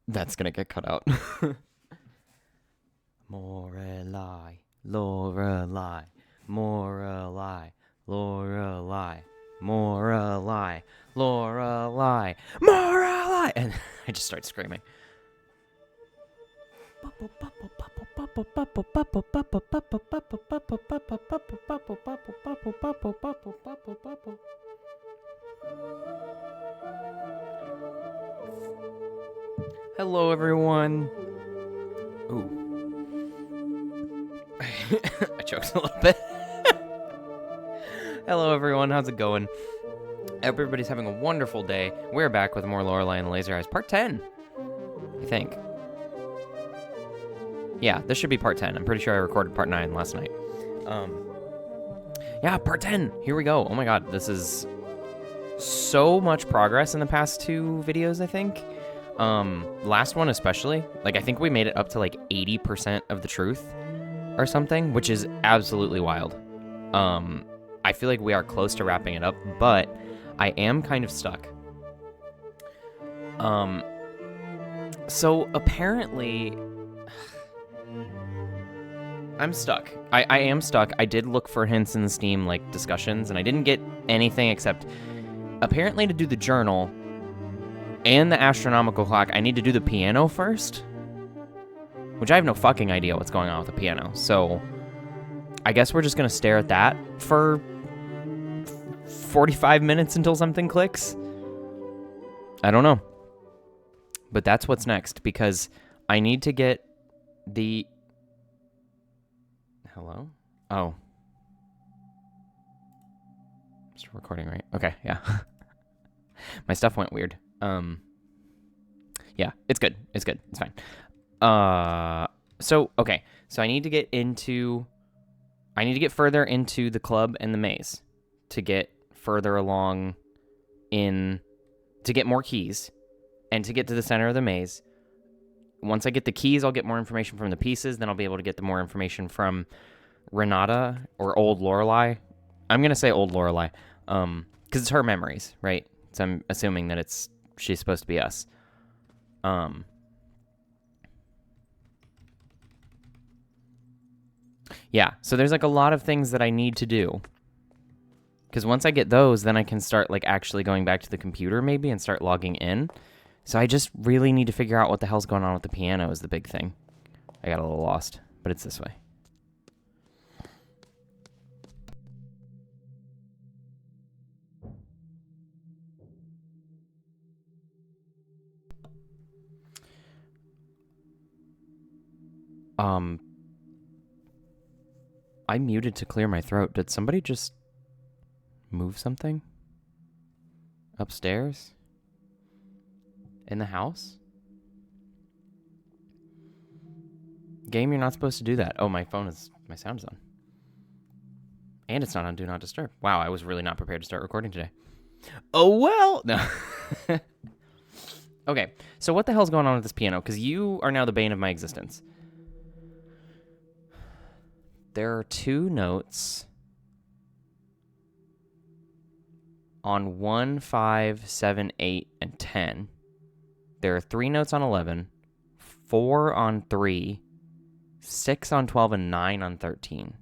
That's gonna get cut out. Lorelei, Lorelei, Lorelei, Lorelei, Lorelei, Lorelei, Lorelei, and I just start screaming. Hello, everyone. Ooh. I choked a little bit. Hello, everyone. How's it going? Everybody's having a wonderful day. We're back with more Lorelei and the Laser Eyes, part 10. I think. Yeah, this should be part 10. I'm pretty sure I recorded part 9 last night. Yeah, part 10. Here we go. Oh my god, this is so much progress in the past two videos, I think. Last one especially. Like, I think we made it up to like 80% of the truth or something, which is absolutely wild. I feel like we are close to wrapping it up, but I am kind of stuck. So apparently I'm stuck. I am stuck. I did look for hints in the Steam, like, discussions, and I didn't get anything except apparently to do the journal and the astronomical clock, I need to do the piano first, which I have no fucking idea what's going on with the piano. So I guess we're just going to stare at that for 45 minutes until something clicks. I don't know. But that's what's next, because I need to get the... Hello? Oh. Still recording, right? Okay, yeah. My stuff went weird. Yeah, it's good. It's good. It's fine. So, okay. So I need to get further into the club and the maze to get further along to get more keys and to get to the center of the maze. Once I get the keys, I'll get more information from the pieces. Then I'll be able to get the more information from Renata or Old Lorelei. I'm going to say Old Lorelei because it's her memories, right? So I'm assuming that she's supposed to be us. Yeah, so there's like a lot of things that I need to do. Because once I get those, then I can start like actually going back to the computer maybe and start logging in. So I just really need to figure out what the hell's going on with the piano is the big thing. I got a little lost, but it's this way. I muted to clear my throat. Did somebody just move something? Upstairs? In the house? Game, you're not supposed to do that. Oh, my sound is on. And it's not on Do Not Disturb. Wow, I was really not prepared to start recording today. Oh, well. No. Okay, so what the hell's going on with this piano? Because you are now the bane of my existence. There are two notes on 1, 5, 7, 8, and 10. There are 3 notes on 11, 4 on 3, 6 on 12, and 9 on 13.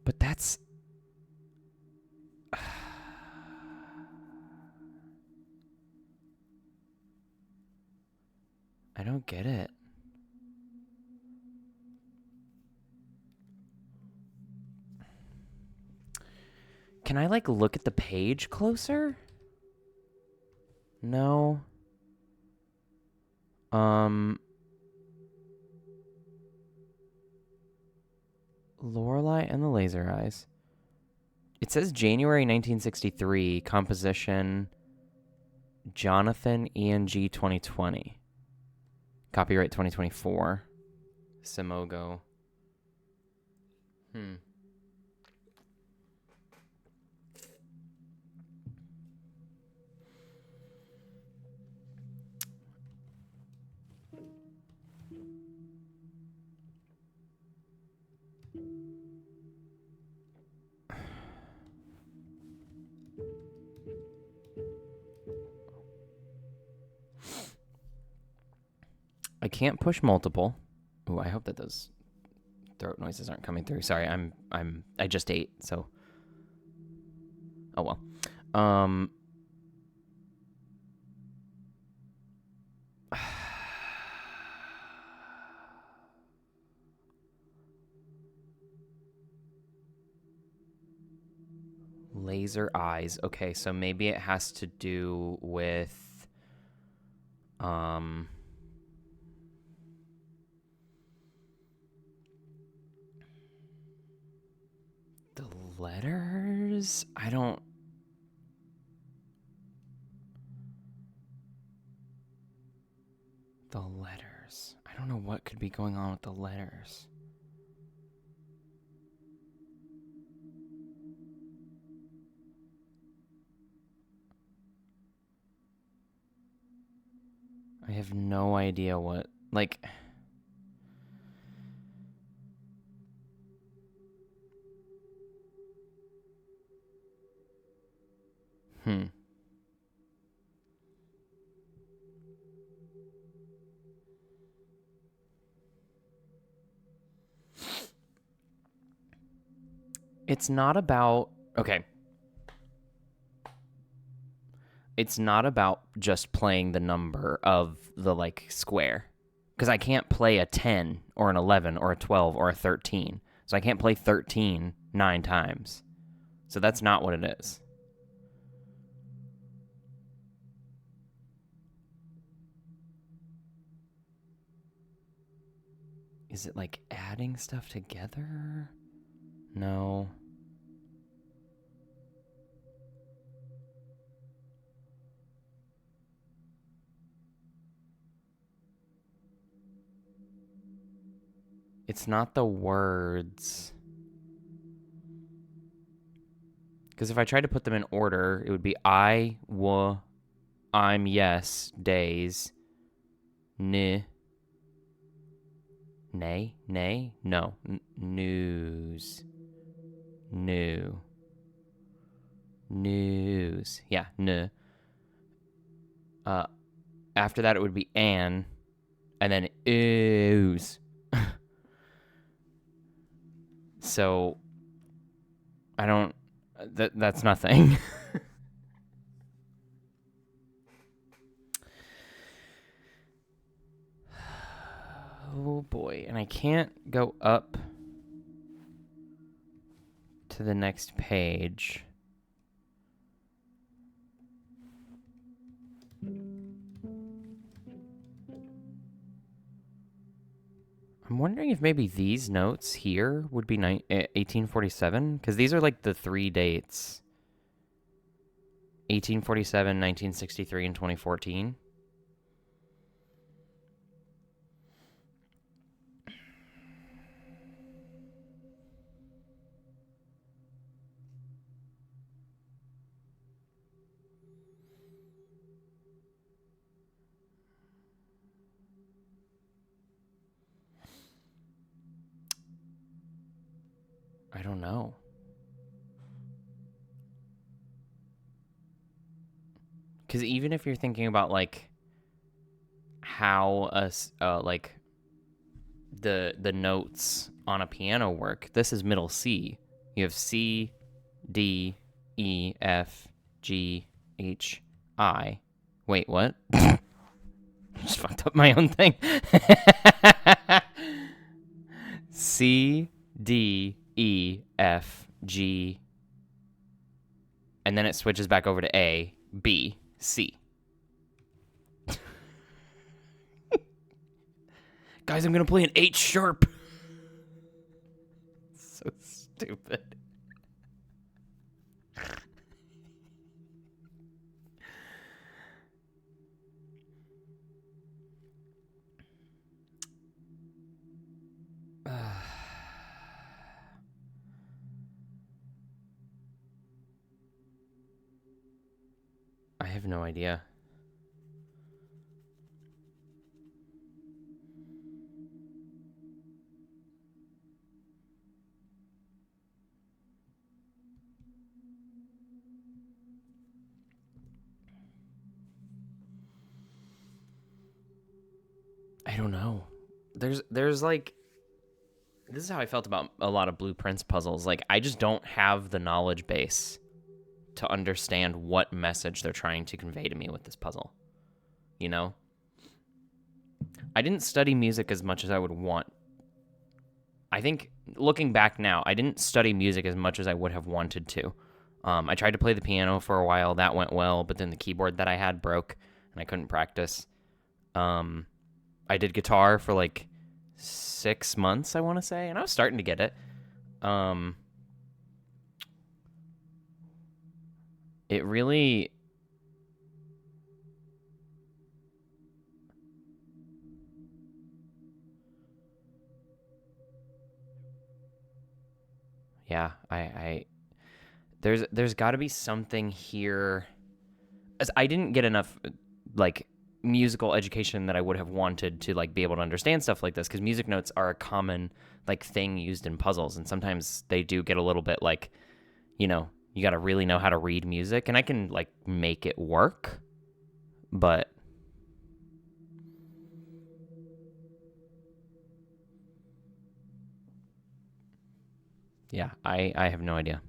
But that's... I don't get it. Can I, like, look at the page closer? No. Lorelei and the Laser Eyes. It says January 1963, composition Jonathan ENG 2020. Copyright 2024. Simogo. I can't push multiple. Oh, I hope that those throat noises aren't coming through. Sorry, I just ate, so. Oh well. Laser eyes. Okay, so maybe it has to do with the letters? The letters. I don't know what could be going on with the letters. I have no idea what, like... It's not about... Okay. It's not about just playing the number of the, like, square. Because I can't play a 10 or an 11 or a 12 or a 13. So I can't play 13 9 times. So that's not what it is. Is it like adding stuff together? No. It's not the words. Because if I tried to put them in order, it would be I'm yes, days, nay, no, news, new, news, yeah, after that it would be and then ooze. So, I don't, that's nothing. Oh boy, and I can't go up to the next page. I'm wondering if maybe these notes here would be 1847, because these are like the 3 dates. 1847, 1963, and 2014. I don't know. Because even if you're thinking about like how like the notes on a piano work, this is middle C. You have C, D, E, F, G, H, I. Wait, what? Just fucked up my own thing. C, D, E, F, G, and then it switches back over to A, B, C. Guys, I'm going to play an H sharp. So stupid. I have no idea. I don't know. There's like, this is how I felt about a lot of Blueprints puzzles. Like, I just don't have the knowledge base to understand what message they're trying to convey to me with this puzzle. You know? I didn't study music as much as I would want. I think, looking back now, I didn't study music as much as I would have wanted to. I tried to play the piano for a while. That went well, but then the keyboard that I had broke, and I couldn't practice. I did guitar for like 6 months, I want to say, and I was starting to get it. It really... Yeah, there's got to be something here, as I didn't get enough like musical education that I would have wanted to like be able to understand stuff like this, because music notes are a common like thing used in puzzles, and sometimes they do get a little bit like, you know, you got to really know how to read music, and I can like make it work, but yeah, I have no idea.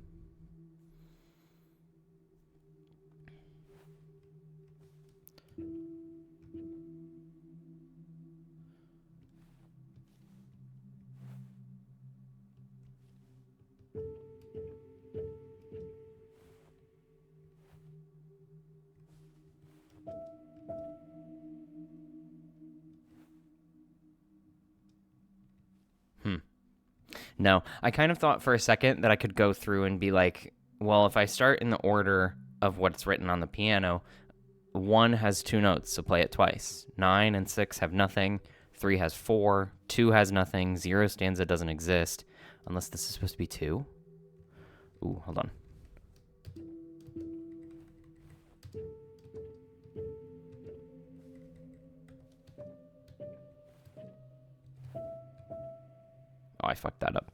No, I kind of thought for a second that I could go through and be like, well, if I start in the order of what's written on the piano, 1 has 2 notes, so play it twice. 9 and 6 have nothing. 3 has 4. 2 has nothing. 0 stanza doesn't exist. Unless this is supposed to be 2. Ooh, hold on. Oh, I fucked that up.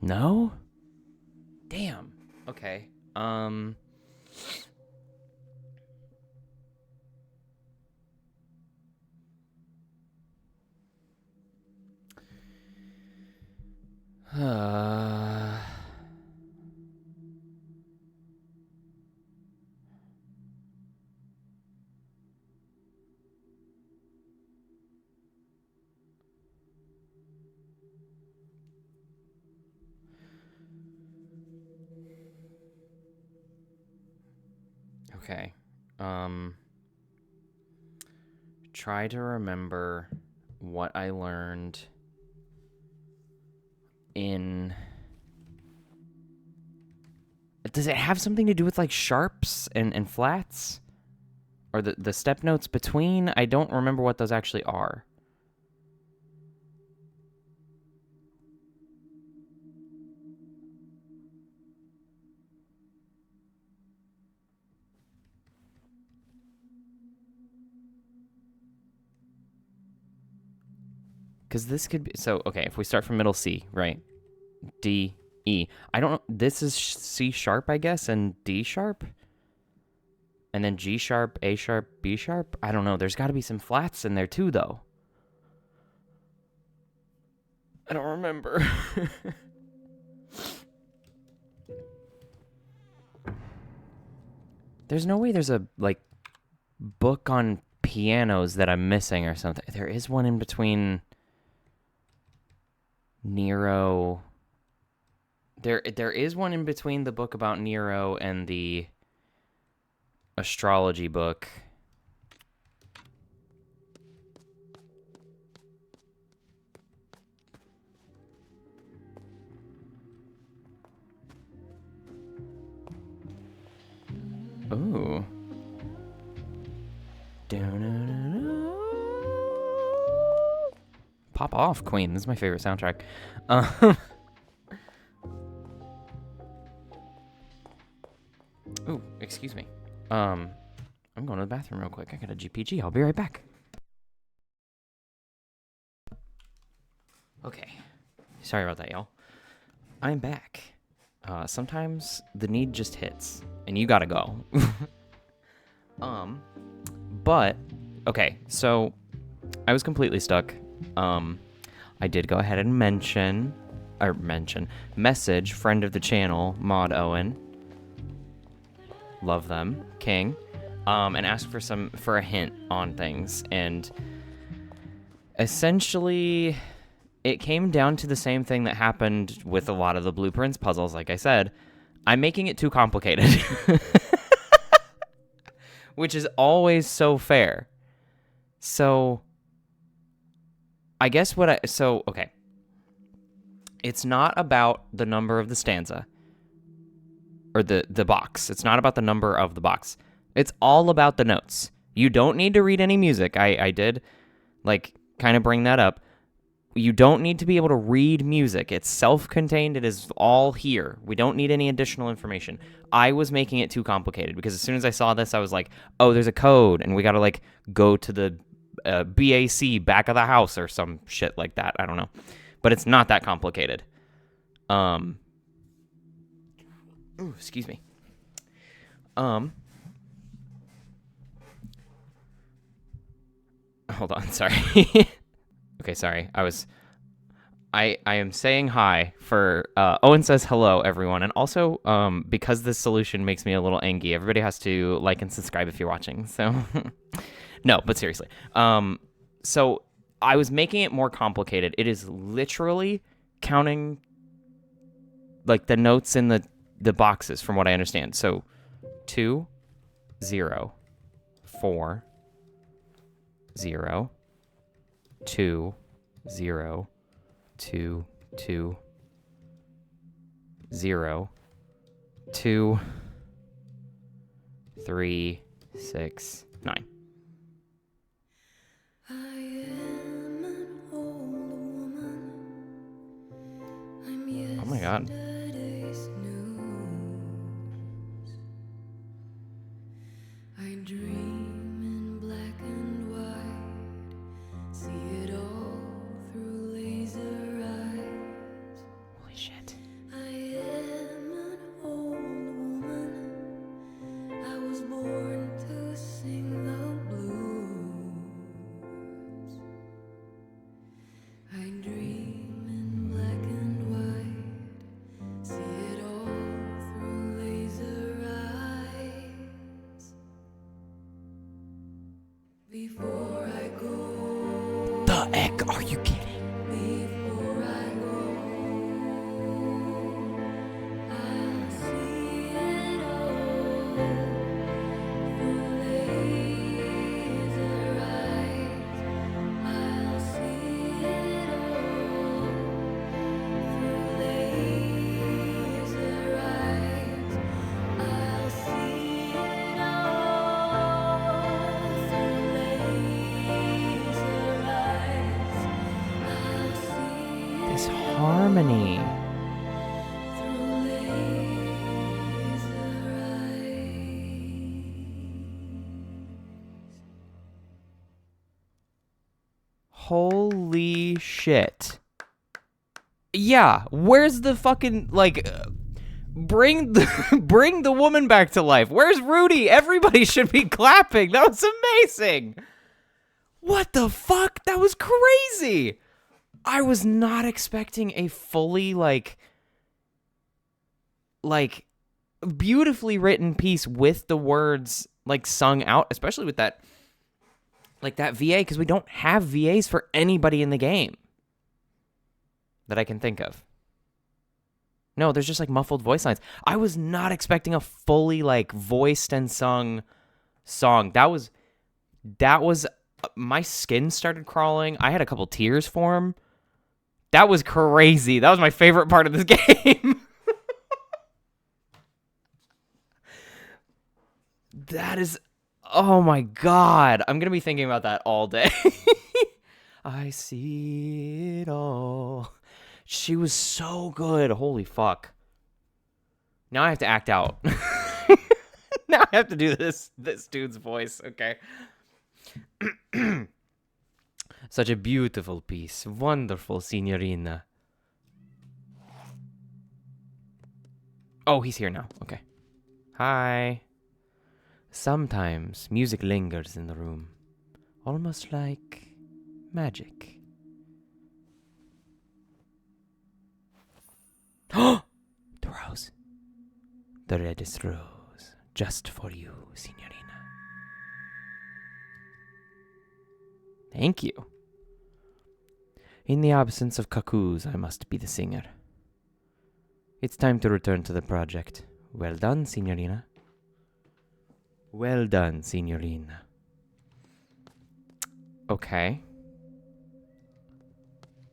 No? Damn. Okay. Okay. Try to remember what I learned in... Does it have something to do with like sharps and flats? Or the step notes between? I don't remember what those actually are. Because this could be... So, okay, if we start from middle C, right? D, E. I don't know. This is C sharp, I guess, and D sharp? And then G sharp, A sharp, B sharp? I don't know. There's got to be some flats in there too, though. I don't remember. There's no way there's a, like, book on pianos that I'm missing or something. There is one in between Nero. There is one in between the book about Nero and the astrology book. Ooh. Pop off, Queen. This is my favorite soundtrack. Ooh, excuse me. I'm going to the bathroom real quick. I got a GPG. I'll be right back. Okay. Sorry about that, y'all. I'm back. Sometimes the need just hits, and you gotta go. But okay, so I was completely stuck. I did go ahead and message friend of the channel, Mod Owen. Love them, King. And ask for a hint on things, and essentially it came down to the same thing that happened with a lot of the blueprints puzzles. Like I said, I'm making it too complicated. Which is always so fair. So I guess okay. It's not about the number of the stanza or the box. It's not about the number of the box. It's all about the notes. You don't need to read any music. I did kind of bring that up. You don't need to be able to read music. It's self-contained. It is all here. We don't need any additional information. I was making it too complicated because as soon as I saw this, I was like, oh, there's a code, and we got to go to the BAC back of the house or some shit like that. I don't know. But it's not that complicated. Ooh, excuse me. Hold on, sorry. Okay, sorry. I am saying hi for Owen says hello, everyone. And also, because this solution makes me a little angry, everybody has to like and subscribe if you're watching. So no, but seriously. So I was making it more complicated. It is literally counting the notes in the boxes from what I understand. So 2 0 4 0 2 0 2 2 0 2 3 6 9. Oh my god. The heck are you kidding? This harmony. Holy shit. Yeah, where's the fucking, bring the woman back to life. Where's Rudy? Everybody should be clapping. That was amazing. What the fuck? That was crazy. I was not expecting a fully, beautifully written piece with the words, sung out, especially with that, that VA, because we don't have VAs for anybody in the game that I can think of. No, there's just, muffled voice lines. I was not expecting a fully, voiced and sung song. That was, my skin started crawling. I had a couple tears form. That was crazy. That was my favorite part of this game. That is... Oh my god. I'm going to be thinking about that all day. I see it all. She was so good. Holy fuck. Now I have to act out. Now I have to do this dude's voice. Okay. Such a beautiful piece. Wonderful, signorina. Oh, he's here now. Okay. Hi. Sometimes music lingers in the room, almost like magic. Oh! The rose. The reddest rose. Just for you, signorina. Thank you. In the absence of cuckoos, I must be the singer. It's time to return to the project. Well done, signorina. Well done, signorina. Okay.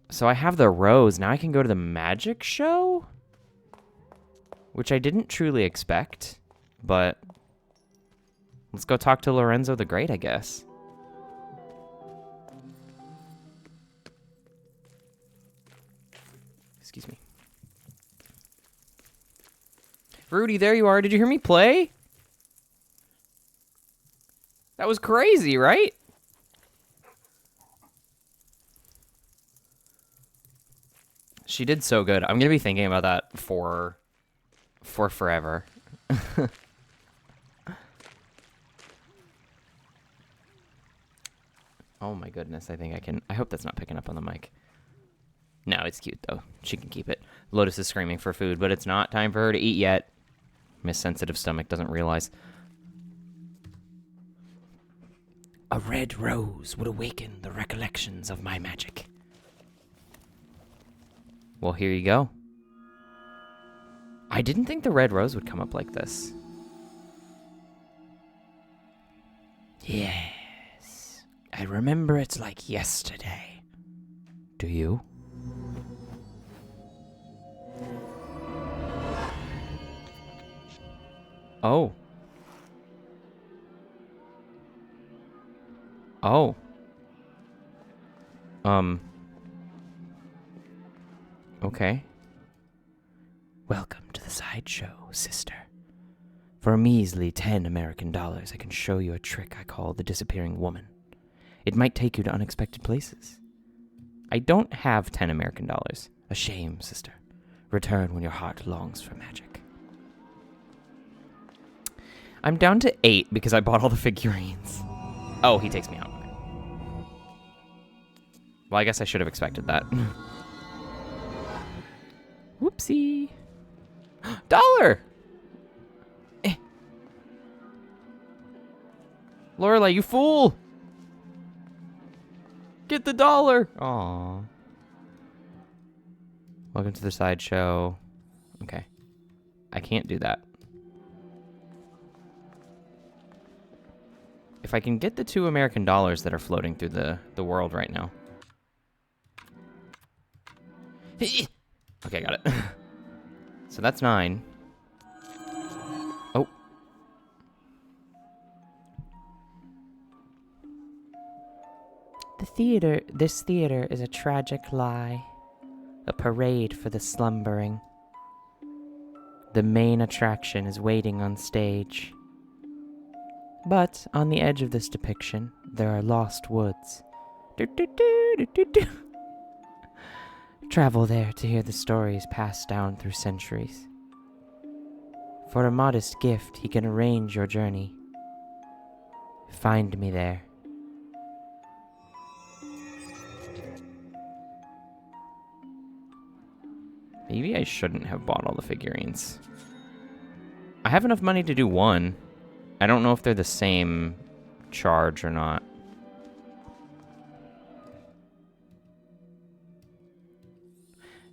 So I have the rose. Now I can go to the magic show? Which I didn't truly expect, but let's go talk to Lorenzo the Great, I guess. Excuse me. Rudy, there you are. Did you hear me play? That was crazy, right? She did so good. I'm gonna be thinking about that for forever. Oh my goodness, I hope that's not picking up on the mic. No, it's cute though. She can keep it. Lotus is screaming for food, but it's not time for her to eat yet. Miss Sensitive Stomach doesn't realize. A red rose would awaken the recollections of my magic. Well, here you go. I didn't think the red rose would come up like this. Yes. I remember it like yesterday. Do you? Oh. Oh. Okay. Welcome to the sideshow, sister. For a measly $10 American, I can show you a trick I call the disappearing woman. It might take you to unexpected places. I don't have $10 American. A shame, sister. Return when your heart longs for magic. I'm down to 8 because I bought all the figurines. Oh, he takes me out. Well, I guess I should have expected that. Whoopsie. Dollar! Lorelei, you fool! Get the dollar! Aww. Welcome to the sideshow. Okay. I can't do that. If I can get the $2 American that are floating through the world right now. Okay, got it. So that's 9. Oh. This theater is a tragic lie. A parade for the slumbering. The main attraction is waiting on stage. But on the edge of this depiction, there are lost woods. Travel there to hear the stories passed down through centuries. For a modest gift, he can arrange your journey. Find me there. Maybe I shouldn't have bought all the figurines. I have enough money to do one. I don't know if they're the same charge or not.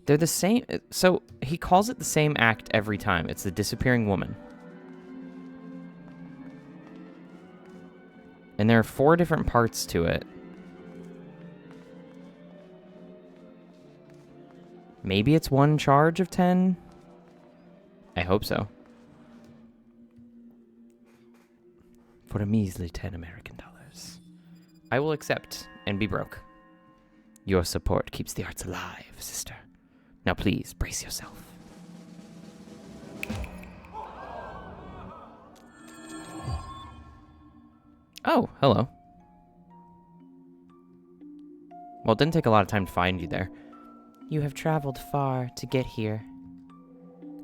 They're the same. So he calls it the same act every time. It's the disappearing woman. And there are 4 different parts to it. Maybe it's one charge of 10? I hope so. For a measly $10 American. I will accept and be broke. Your support keeps the arts alive, sister. Now please, brace yourself. Oh, hello. Well, it didn't take a lot of time to find you there. You have traveled far to get here.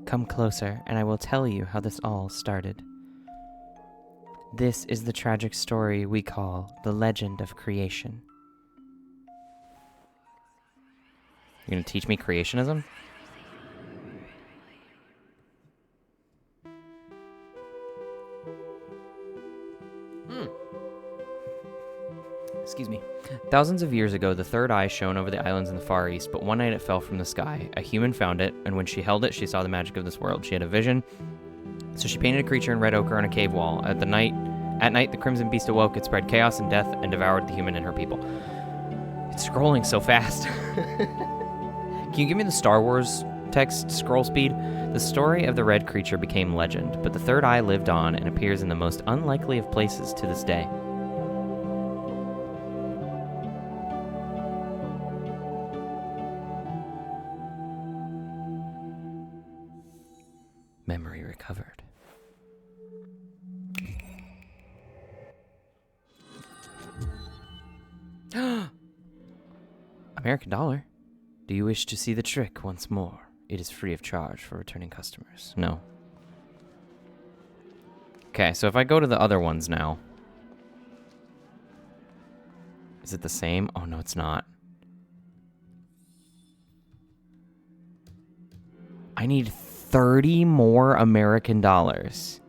Come closer, and I will tell you how this all started. This is the tragic story we call the legend of creation. You're gonna teach me creationism? Excuse me. Thousands of years ago, the third eye shone over the islands in the Far East, but one night it fell from the sky. A human found it, and when she held it, she saw the magic of this world. She had a vision, so she painted a creature in red ochre on a cave wall. At night, the crimson beast awoke. It spread chaos and death and devoured the human and her people. It's scrolling so fast. Can you give me the Star Wars text scroll speed? The story of the red creature became legend, but the third eye lived on and appears in the most unlikely of places to this day. Memory recovered. American dollar. Do you wish to see the trick once more? It is free of charge for returning customers. No. Okay, so if I go to the other ones now. Is it the same? Oh, no, it's not. I need 30 more American dollars.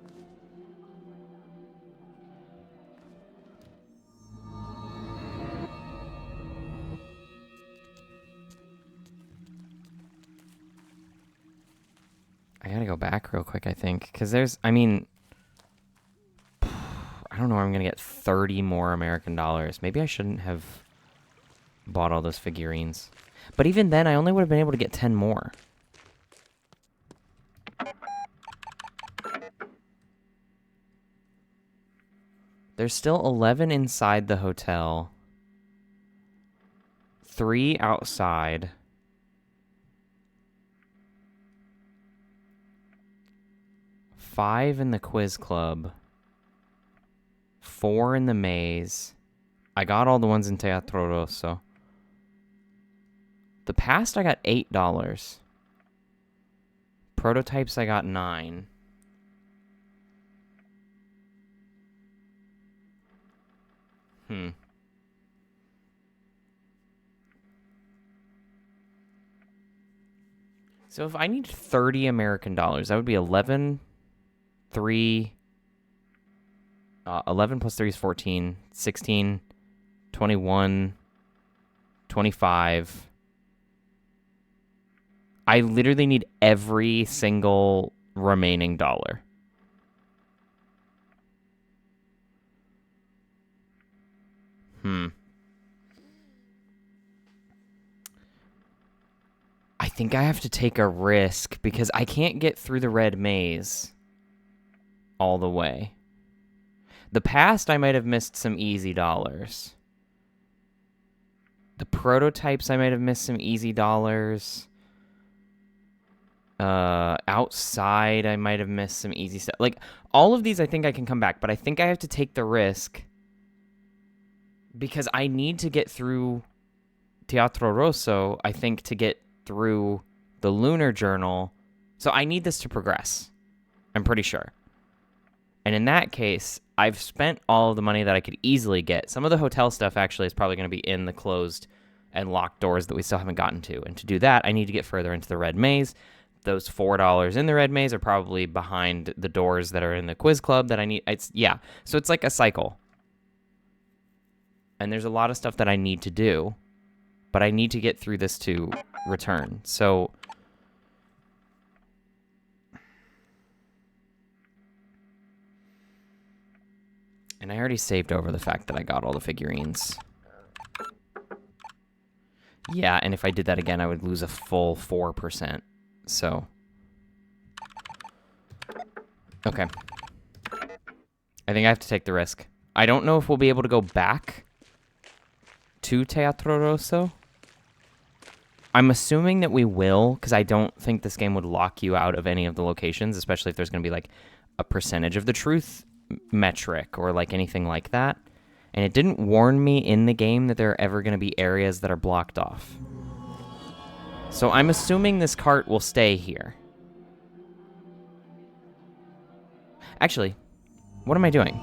I gotta go back real quick, I think. Because there's, I mean, I don't know where I'm gonna get 30 more American dollars. Maybe I shouldn't have bought all those figurines. But even then, I only would have been able to get 10 more. There's still 11 inside the hotel. 3 outside. 5 in the quiz club. 4 in the maze. I got all the ones in Teatro Rosso. The past I got $8. Prototypes I got 9. So if I need 30 American dollars, that would be 11, 3, 11 plus 3 is 14, 16, 21, 25. I literally need every single remaining dollar. I think I have to take a risk because I can't get through the red maze all the way. The past, I might have missed some easy dollars. The prototypes, I might have missed some easy dollars. Outside, I might have missed some easy stuff. Like, all of these, I think I can come back, but I think I have to take the risk because I need to get through Teatro Rosso, I think, to get through the Lunar Journal. So I need this to progress. I'm pretty sure. And in that case, I've spent all of the money that I could easily get. Some of the hotel stuff actually is probably going to be in the closed and locked doors that we still haven't gotten to. And to do that, I need to get further into the red maze. Those $4 in the red maze are probably behind the doors that are in the quiz club that I need. So it's like a cycle. And there's a lot of stuff that I need to do, but I need to get through this to return. So and I already saved over the fact that I got all the figurines. Yeah, and if I did that again, I would lose a full 4%. So okay. I think I have to take the risk. I don't know if we'll be able to go back to Teatro Rosso. I'm assuming that we will, because I don't think this game would lock you out of any of the locations, especially if there's going to be like a percentage of the truth metric or like anything like that. And it didn't warn me in the game that there are ever going to be areas that are blocked off. So I'm assuming this cart will stay here. Actually, what am I doing?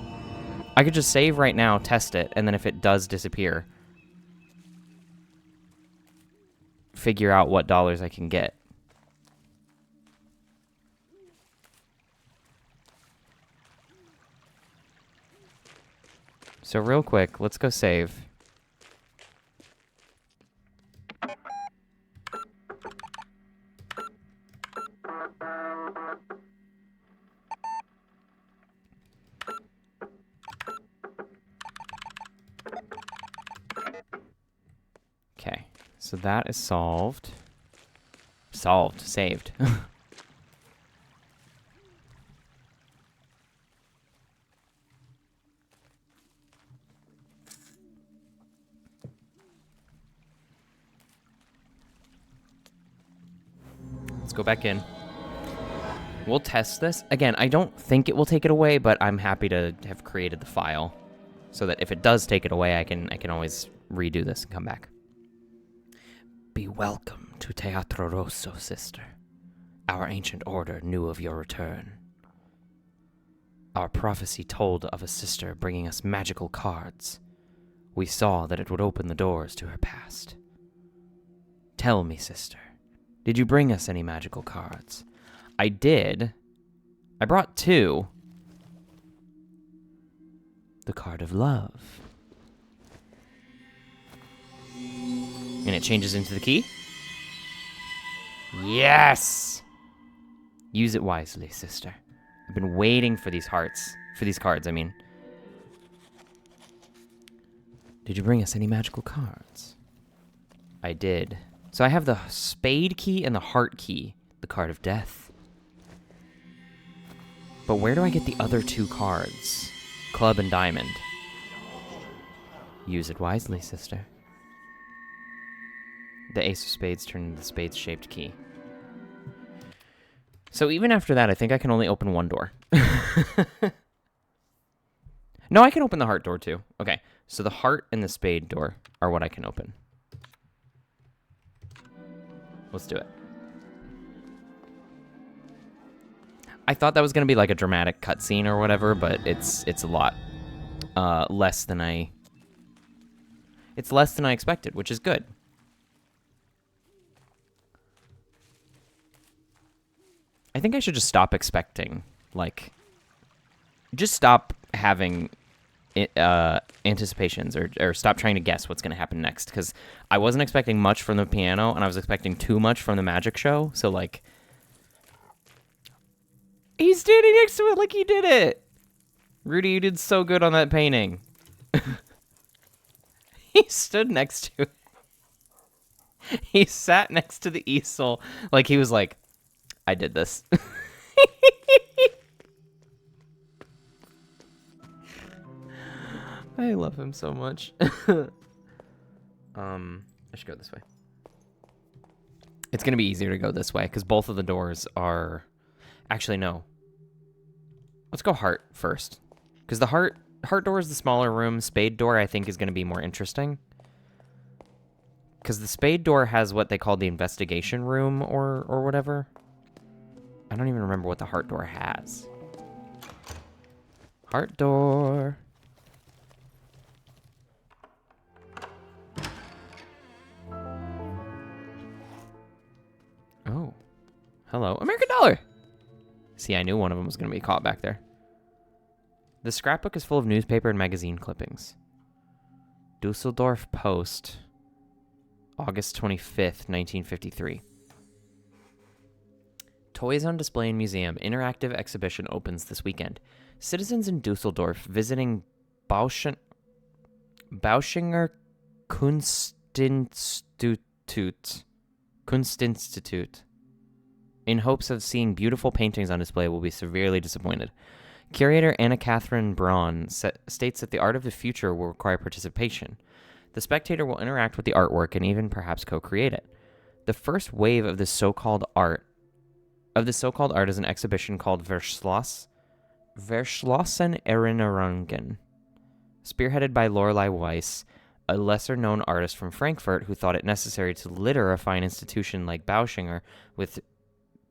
I could just save right now, test it, and then if it does disappear, figure out what dollars I can get. So real quick, let's go save. Okay, so that is solved. Saved. Let's go back in. We'll test this. Again, I don't think it will take it away, but I'm happy to have created the file so that if it does take it away, I can always redo this and come back. Be welcome to Teatro Rosso, sister. Our ancient order knew of your return. Our prophecy told of a sister bringing us magical cards. We saw that it would open the doors to her past. Tell me, sister, did you bring us any magical cards? I did. I brought 2. The card of love. And it changes into the key. Yes! Use it wisely, sister. I've been waiting for these hearts. For these cards, I mean. Did you bring us any magical cards? I did. So I have the spade key and the heart key. The card of death. But where do I get the other 2 cards? Club and diamond. Use it wisely, sister. The ace of spades turned into the spades-shaped key. So even after that, I think I can only open 1 door. No, I can open the heart door too. Okay, so the heart and the spade door are what I can open. Let's do it. I thought that was going to be like a dramatic cutscene or whatever, but it's a lot less than I... It's less than I expected, which is good. I think I should just stop expecting, like, just stop having anticipations or stop trying to guess what's going to happen next, because I wasn't expecting much from the piano, and I was expecting too much from the magic show, so, like, he's standing next to it like he did it! Rudy, you did so good on that painting. He stood next to it. He sat next to the easel like he was like, I did this. I love him so much. I should go this way. It's going to be easier to go this way because both of the doors are... Actually, no. Let's go heart first. Because the heart door is the smaller room. Spade door, I think, is going to be more interesting. Because the spade door has what they call the investigation room or whatever. I don't even remember what the heart door has. Heart door. Oh. Hello. American dollar! See, I knew one of them was going to be caught back there. The scrapbook is full of newspaper and magazine clippings. Dusseldorf Post, August 25th, 1953. Toys on Display in Museum interactive exhibition opens this weekend. Citizens in Dusseldorf visiting Bauschinger Kunstinstitut in hopes of seeing beautiful paintings on display will be severely disappointed. Curator Anna Catherine Braun states that the art of the future will require participation. The spectator will interact with the artwork and even perhaps co-create it. The first wave of this so-called art is an exhibition called Verschloss Verschlossen Erinnerungen, spearheaded by Lorelei Weiss, a lesser-known artist from Frankfurt who thought it necessary to litter a fine institution like Bauschinger with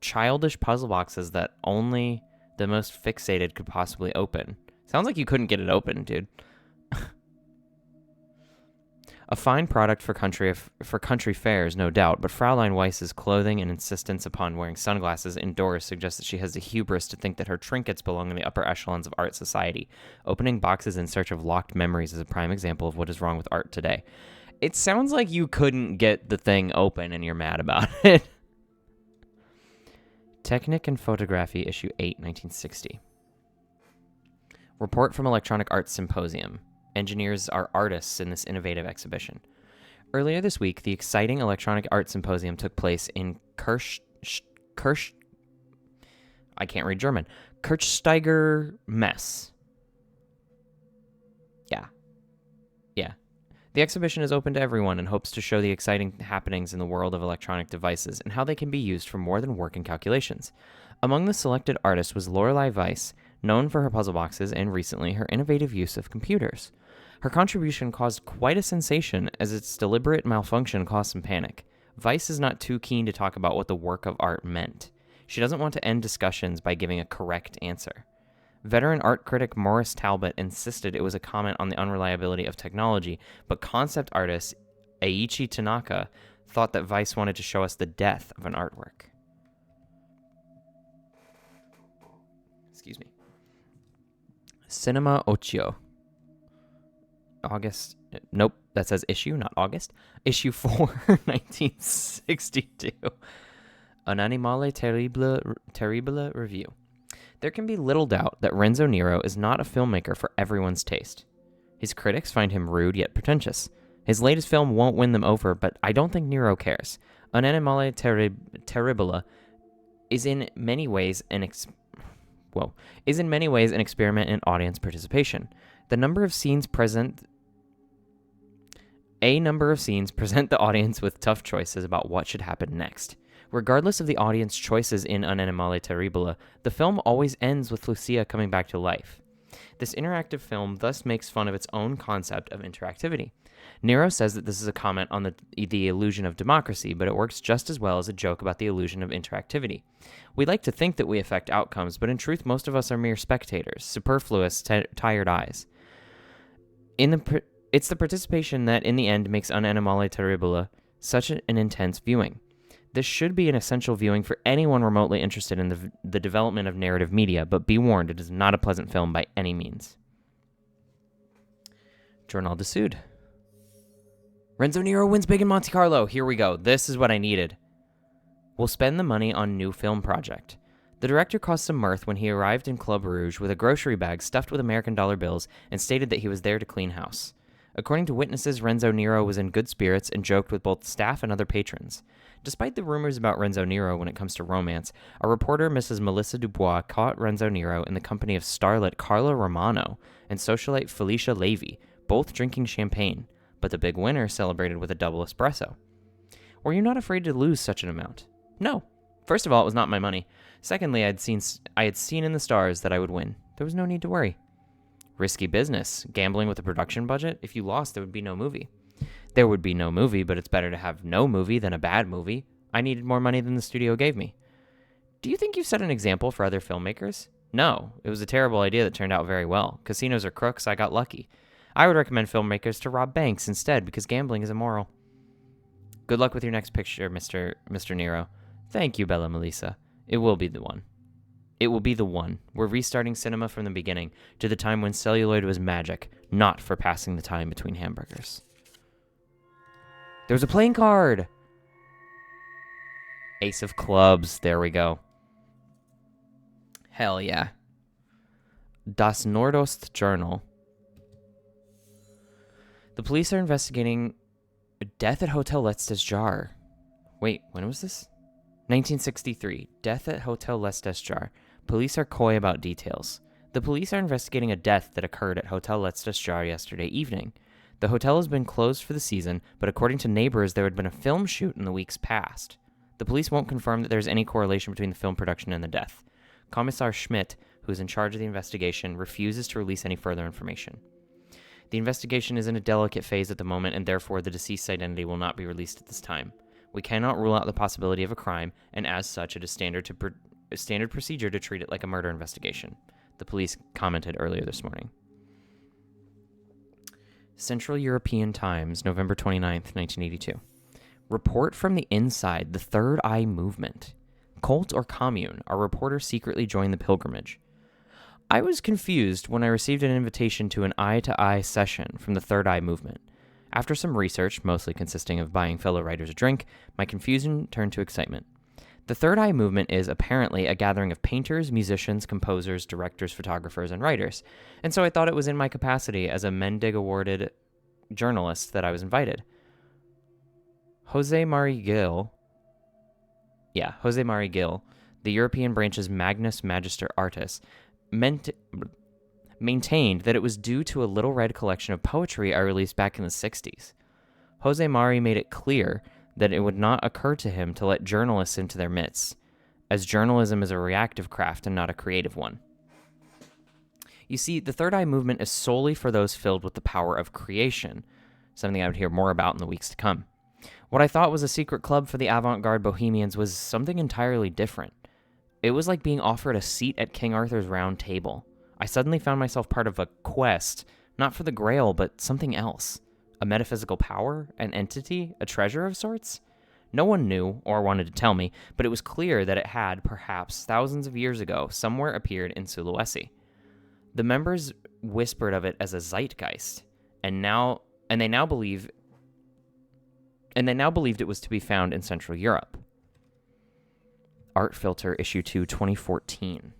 childish puzzle boxes that only the most fixated could possibly open. Sounds like you couldn't get it open, dude. A fine product for country fairs, no doubt, but Fraulein Weiss's clothing and insistence upon wearing sunglasses indoors suggests that she has the hubris to think that her trinkets belong in the upper echelons of art society. Opening boxes in search of locked memories is a prime example of what is wrong with art today. It sounds like you couldn't get the thing open and you're mad about it. Technik and Photography, Issue 8, 1960. Report from Electronic Arts Symposium. Engineers are artists in this innovative exhibition. Earlier this week, the exciting Electronic Arts Symposium took place in I can't read German. Kirchsteiger Mess. Yeah. The exhibition is open to everyone and hopes to show the exciting happenings in the world of electronic devices and how they can be used for more than work and calculations. Among the selected artists was Lorelei Weiss, known for her puzzle boxes and recently her innovative use of computers. Her contribution caused quite a sensation as its deliberate malfunction caused some panic. Weiss is not too keen to talk about what the work of art meant. She doesn't want to end discussions by giving a correct answer. Veteran art critic Morris Talbot insisted it was a comment on the unreliability of technology, but concept artist Eiichi Tanaka thought that Weiss wanted to show us the death of an artwork. Excuse me. Cinema Ocho. August. Nope, that says issue, not August. Issue 4, 1962. An Animale Terrible Review. There can be little doubt that Renzo Nero is not a filmmaker for everyone's taste. His critics find him rude yet pretentious. His latest film won't win them over, but I don't think Nero cares. An Animale Terrible is in many ways an experiment in audience participation. A number of scenes present the audience with tough choices about what should happen next. Regardless of the audience choices in Un Animale Terrible, the film always ends with Lucia coming back to life. This interactive film thus makes fun of its own concept of interactivity. Nero says that this is a comment on the illusion of democracy, but it works just as well as a joke about the illusion of interactivity. We like to think that we affect outcomes, but in truth, most of us are mere spectators, superfluous, tired eyes. It's the participation that, in the end, makes Un Animale Terrible such an intense viewing. This should be an essential viewing for anyone remotely interested in the development of narrative media, but be warned, it is not a pleasant film by any means. Journal du Sud. Renzo Nero wins big in Monte Carlo. Here we go. This is what I needed. We'll spend the money on new film project. The director caused some mirth when he arrived in Club Rouge with a grocery bag stuffed with American dollar bills and stated that he was there to clean house. According to witnesses, Renzo Nero was in good spirits and joked with both staff and other patrons. Despite the rumors about Renzo Nero when it comes to romance, our reporter Mrs. Melissa Dubois caught Renzo Nero in the company of starlet Carla Romano and socialite Felicia Levy, both drinking champagne, but the big winner celebrated with a double espresso. Were you not afraid to lose such an amount? No. First of all, it was not my money. Secondly, I had seen in the stars that I would win. There was no need to worry. Risky business. Gambling with a production budget? If you lost, there would be no movie. There would be no movie, but it's better to have no movie than a bad movie. I needed more money than the studio gave me. Do you think you've set an example for other filmmakers? No. It was a terrible idea that turned out very well. Casinos are crooks. I got lucky. I would recommend filmmakers to rob banks instead because gambling is immoral. Good luck with your next picture, Mr. Nero. Thank you, Bella Melissa. It will be the one. It will be the one. We're restarting cinema from the beginning to the time when celluloid was magic, not for passing the time between hamburgers. There's a playing card! Ace of clubs. There we go. Hell yeah. Das Nordost Journal. The police are investigating a death at Hotel Letztes Jar. Wait, when was this? 1963. Death at Hotel Letztes Jar. Police are coy about details. The police are investigating a death that occurred at Hotel Letztes Jar yesterday evening. The hotel has been closed for the season, but according to neighbors, there had been a film shoot in the weeks past. The police won't confirm that there's any correlation between the film production and the death. Commissar Schmidt, who is in charge of the investigation, refuses to release any further information. The investigation is in a delicate phase at the moment, and therefore the deceased's identity will not be released at this time. We cannot rule out the possibility of a crime, and as such, it is standard procedure to treat it like a murder investigation, the police commented earlier this morning. Central European Times, November 29th, 1982. Report from the inside, the Third Eye Movement. Cult or commune? Our reporter secretly joined the pilgrimage. I was confused when I received an invitation to an eye-to-eye session from the Third Eye Movement. After some research, mostly consisting of buying fellow writers a drink, my confusion turned to excitement. The Third Eye Movement is apparently a gathering of painters, musicians, composers, directors, photographers, and writers, and so I thought it was in my capacity as a Mendig awarded journalist that I was invited. Jose Mari Gil, the European branch's Magnus Magister Artis, maintained that it was due to a little red collection of poetry I released back in the 60s. Jose Mari made it clear that it would not occur to him to let journalists into their midst, as journalism is a reactive craft and not a creative one. You see, the Third Eye Movement is solely for those filled with the power of creation, something I would hear more about in the weeks to come. What I thought was a secret club for the avant-garde bohemians was something entirely different. It was like being offered a seat at King Arthur's round table. I suddenly found myself part of a quest, not for the Grail, but something else. A metaphysical power? An entity? A treasure of sorts? No one knew or wanted to tell me, but it was clear that it had, perhaps thousands of years ago, somewhere appeared in Sulawesi. The members whispered of it as a zeitgeist, and they now believed it was to be found in Central Europe. Art Filter, Issue 2, 2014.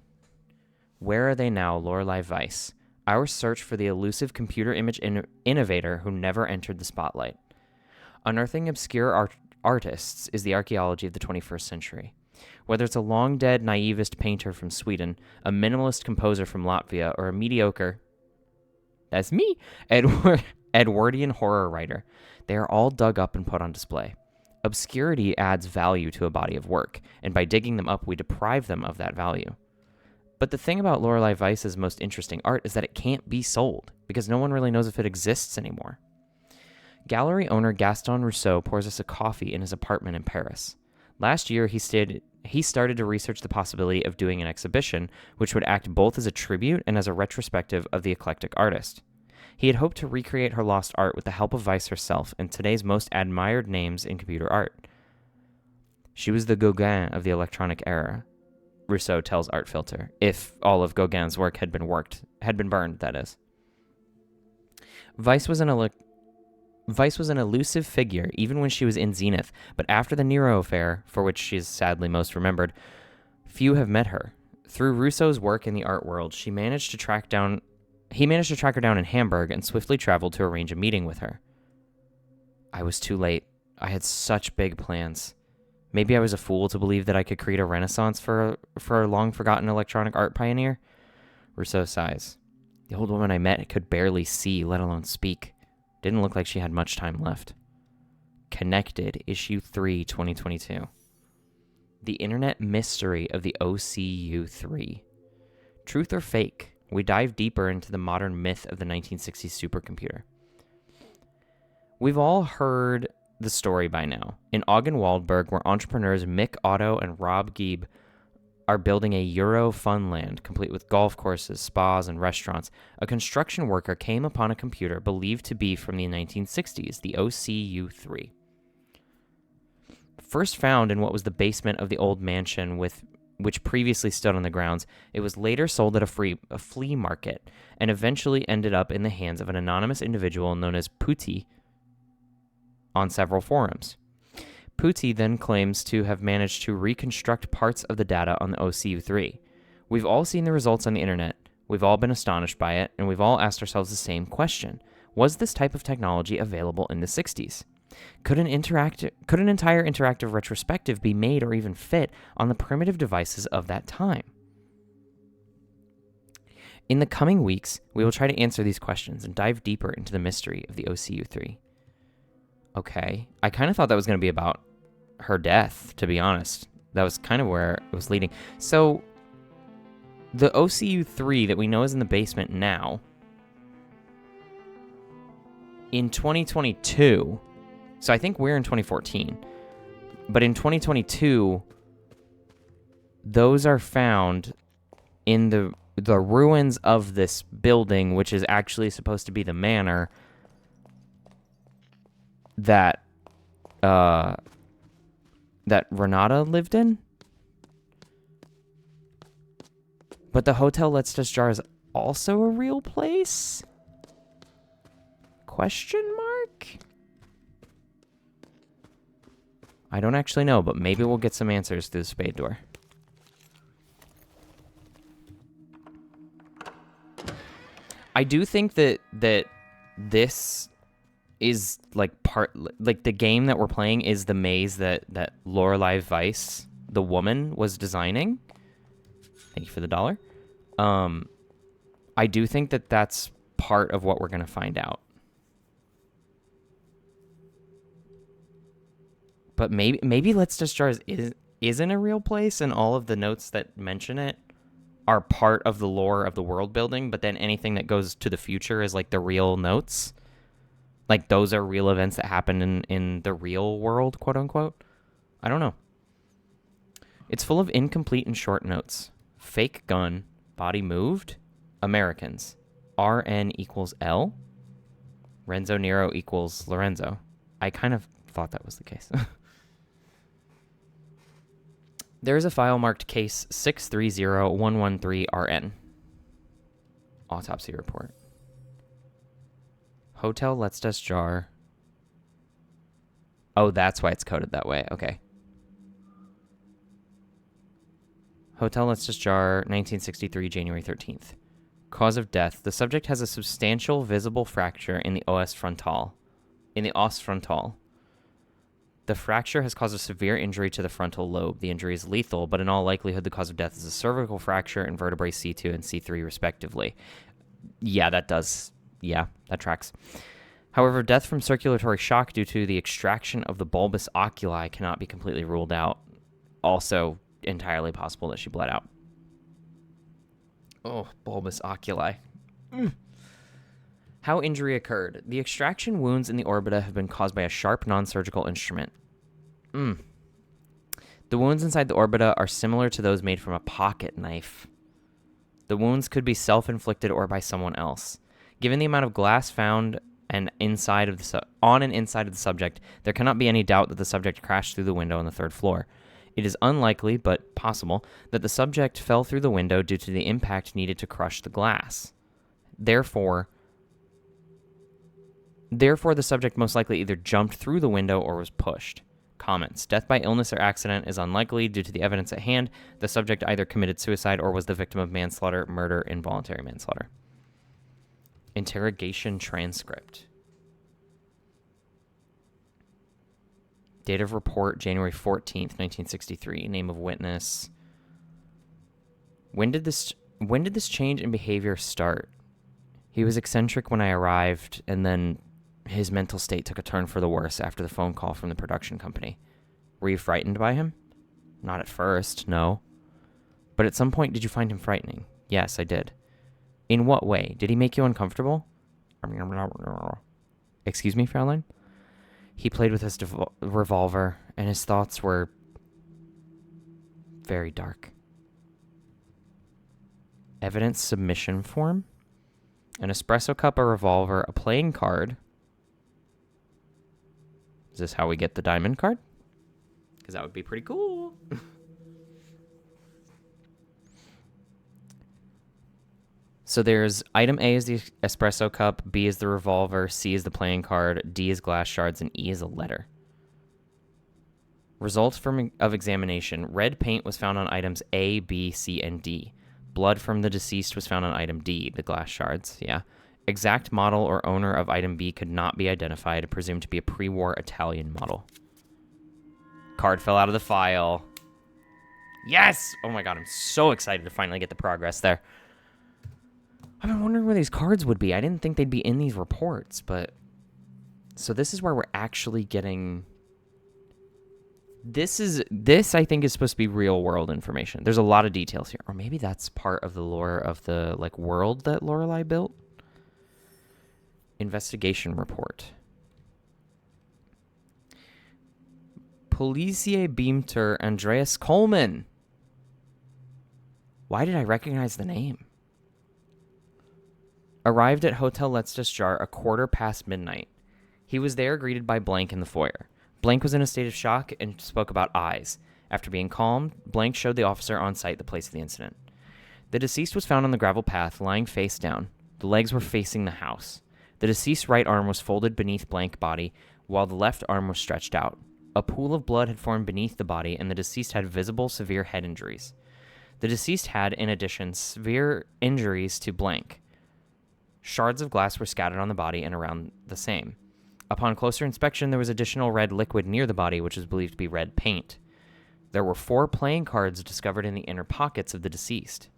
Where are they now, Lorelei Weiss? Our search for the elusive computer image innovator who never entered the spotlight. Unearthing obscure artists is the archaeology of the 21st century. Whether it's a long-dead naivist painter from Sweden, a minimalist composer from Latvia, or a mediocre, that's me, Edwardian horror writer, they are all dug up and put on display. Obscurity adds value to a body of work, and by digging them up, we deprive them of that value. But the thing about Lorelei Weiss's most interesting art is that it can't be sold, because no one really knows if it exists anymore. Gallery owner Gaston Rousseau pours us a coffee in his apartment in Paris. Last year, he started to research the possibility of doing an exhibition which would act both as a tribute and as a retrospective of the eclectic artist. He had hoped to recreate her lost art with the help of Weiss herself and today's most admired names in computer art. She was the Gauguin of the electronic era, Rousseau tells Art Filter, if all of Gauguin's work had been burned, that is. Weiss was an elusive figure even when she was in zenith, but after the Nero affair, for which she is sadly most remembered, few have met her. Through Rousseau's work in the art world, he managed to track her down in Hamburg and swiftly traveled to arrange a meeting with her. I was too late. I had such big plans. Maybe I was a fool to believe that I could create a renaissance for a long-forgotten electronic art pioneer. Rousseau sighs. The old woman I met could barely see, let alone speak. Didn't look like she had much time left. Connected, Issue 3, 2022. The Internet Mystery of the OCU3. Truth or fake? We dive deeper into the modern myth of the 1960s supercomputer. We've all heard the story by now. In Augen-Waldberg, where entrepreneurs Mick Otto and Rob Gieb are building a Euro funland complete with golf courses, spas, and restaurants, a construction worker came upon a computer believed to be from the 1960s, the OCU3. First found in what was the basement of the old mansion which previously stood on the grounds, it was later sold at a flea market and eventually ended up in the hands of an anonymous individual known as Putti on several forums. Putti then claims to have managed to reconstruct parts of the data on the OCU3. We've all seen the results on the internet, we've all been astonished by it, and we've all asked ourselves the same question. Was this type of technology available in the 60s? Could an entire interactive retrospective be made or even fit on the primitive devices of that time? In the coming weeks, we will try to answer these questions and dive deeper into the mystery of the OCU3. Okay, I kind of thought that was going to be about her death, to be honest. That was kind of where it was leading. So, the OCU-3 that we know is in the basement now, in 2022, so I think we're in 2014, but in 2022, those are found in the ruins of this building, which is actually supposed to be the manor that Renata lived in. But the Hotel Let's Just Jar is also a real place? Question mark? I don't actually know, but maybe we'll get some answers through the spade door. I do think that this is like the game that we're playing is the maze that Lorelei Weiss, the woman, was designing. Thank you for the $1. I do think that that's part of what we're going to find out. But maybe Let's Just Jar isn't a real place, and all of the notes that mention it are part of the lore of the world building, but then anything that goes to the future is like the real notes. Like those are real events that happened in the real world, quote unquote. I don't know. It's full of incomplete and short notes. Fake gun, body moved, Americans, RN equals L, Renzo Nero equals Lorenzo. I kind of thought that was the case. There is a file marked case 630113RN. Autopsy report. Hotel Let's Just Jar. Oh, that's why it's coded that way. Okay. Hotel Let's Just Jar, 1963, January 13th. Cause of death. The subject has a substantial visible fracture in the os frontal. The fracture has caused a severe injury to the frontal lobe. The injury is lethal, but in all likelihood, the cause of death is a cervical fracture in vertebrae C2 and C3, respectively. Yeah, that tracks. However, death from circulatory shock due to the extraction of the bulbous oculi cannot be completely ruled out. Also, entirely possible that she bled out. Oh, bulbous oculi. How injury occurred. The extraction wounds in the orbita have been caused by a sharp non-surgical instrument. The wounds inside the orbita are similar to those made from a pocket knife. The wounds could be self-inflicted or by someone else. Given the amount of glass found on and inside of the subject, there cannot be any doubt that the subject crashed through the window on the 3rd floor. It is unlikely, but possible, that the subject fell through the window due to the impact needed to crush the glass. Therefore, the subject most likely either jumped through the window or was pushed. Comments. Death by illness or accident is unlikely due to the evidence at hand. The subject either committed suicide or was the victim of manslaughter, murder, involuntary manslaughter. Interrogation transcript. Date of report, January 14th, 1963. Name of witness. When did this change in behavior start? He was eccentric when I arrived, and then his mental state took a turn for the worse after the phone call from the production company. Were you frightened by him? Not at first, no. But at some point, did you find him frightening? Yes, I did. In what way? Did he make you uncomfortable? Excuse me, Fraulein? He played with his revolver, and his thoughts were very dark. Evidence submission form? An espresso cup, a revolver, a playing card. Is this how we get the diamond card? Because that would be pretty cool. So there's item A is the espresso cup, B is the revolver, C is the playing card, D is glass shards, and E is a letter. Results of examination. Red paint was found on items A, B, C, and D. Blood from the deceased was found on item D, the glass shards, yeah. Exact model or owner of item B could not be identified, presumed to be a pre-war Italian model. Card fell out of the file. Yes! Oh my god, I'm so excited to finally get the progress there. I've been wondering where these cards would be. I didn't think they'd be in these reports, but... So this is where we're actually getting This I think is supposed to be real world information. There's a lot of details here. Or maybe that's part of the lore of the like world that Lorelei built. Investigation report. Policier Beamter Andreas Coleman. Why did I recognize the name? Arrived at Hotel Leicester a midnight. He was there greeted by Blank in the foyer. Blank was in a state of shock and spoke about eyes. After being calmed, Blank showed the officer on site the place of the incident. The deceased was found on the gravel path, lying face down. The legs were facing the house. The deceased's right arm was folded beneath Blank's body, while the left arm was stretched out. A pool of blood had formed beneath the body, and the deceased had visible severe head injuries. The deceased had, in addition, severe injuries to Blank. Shards of glass were scattered on the body and around the same. Upon closer inspection, there was additional red liquid near the body, which was believed to be red paint. There were 4 playing cards discovered in the inner pockets of the deceased.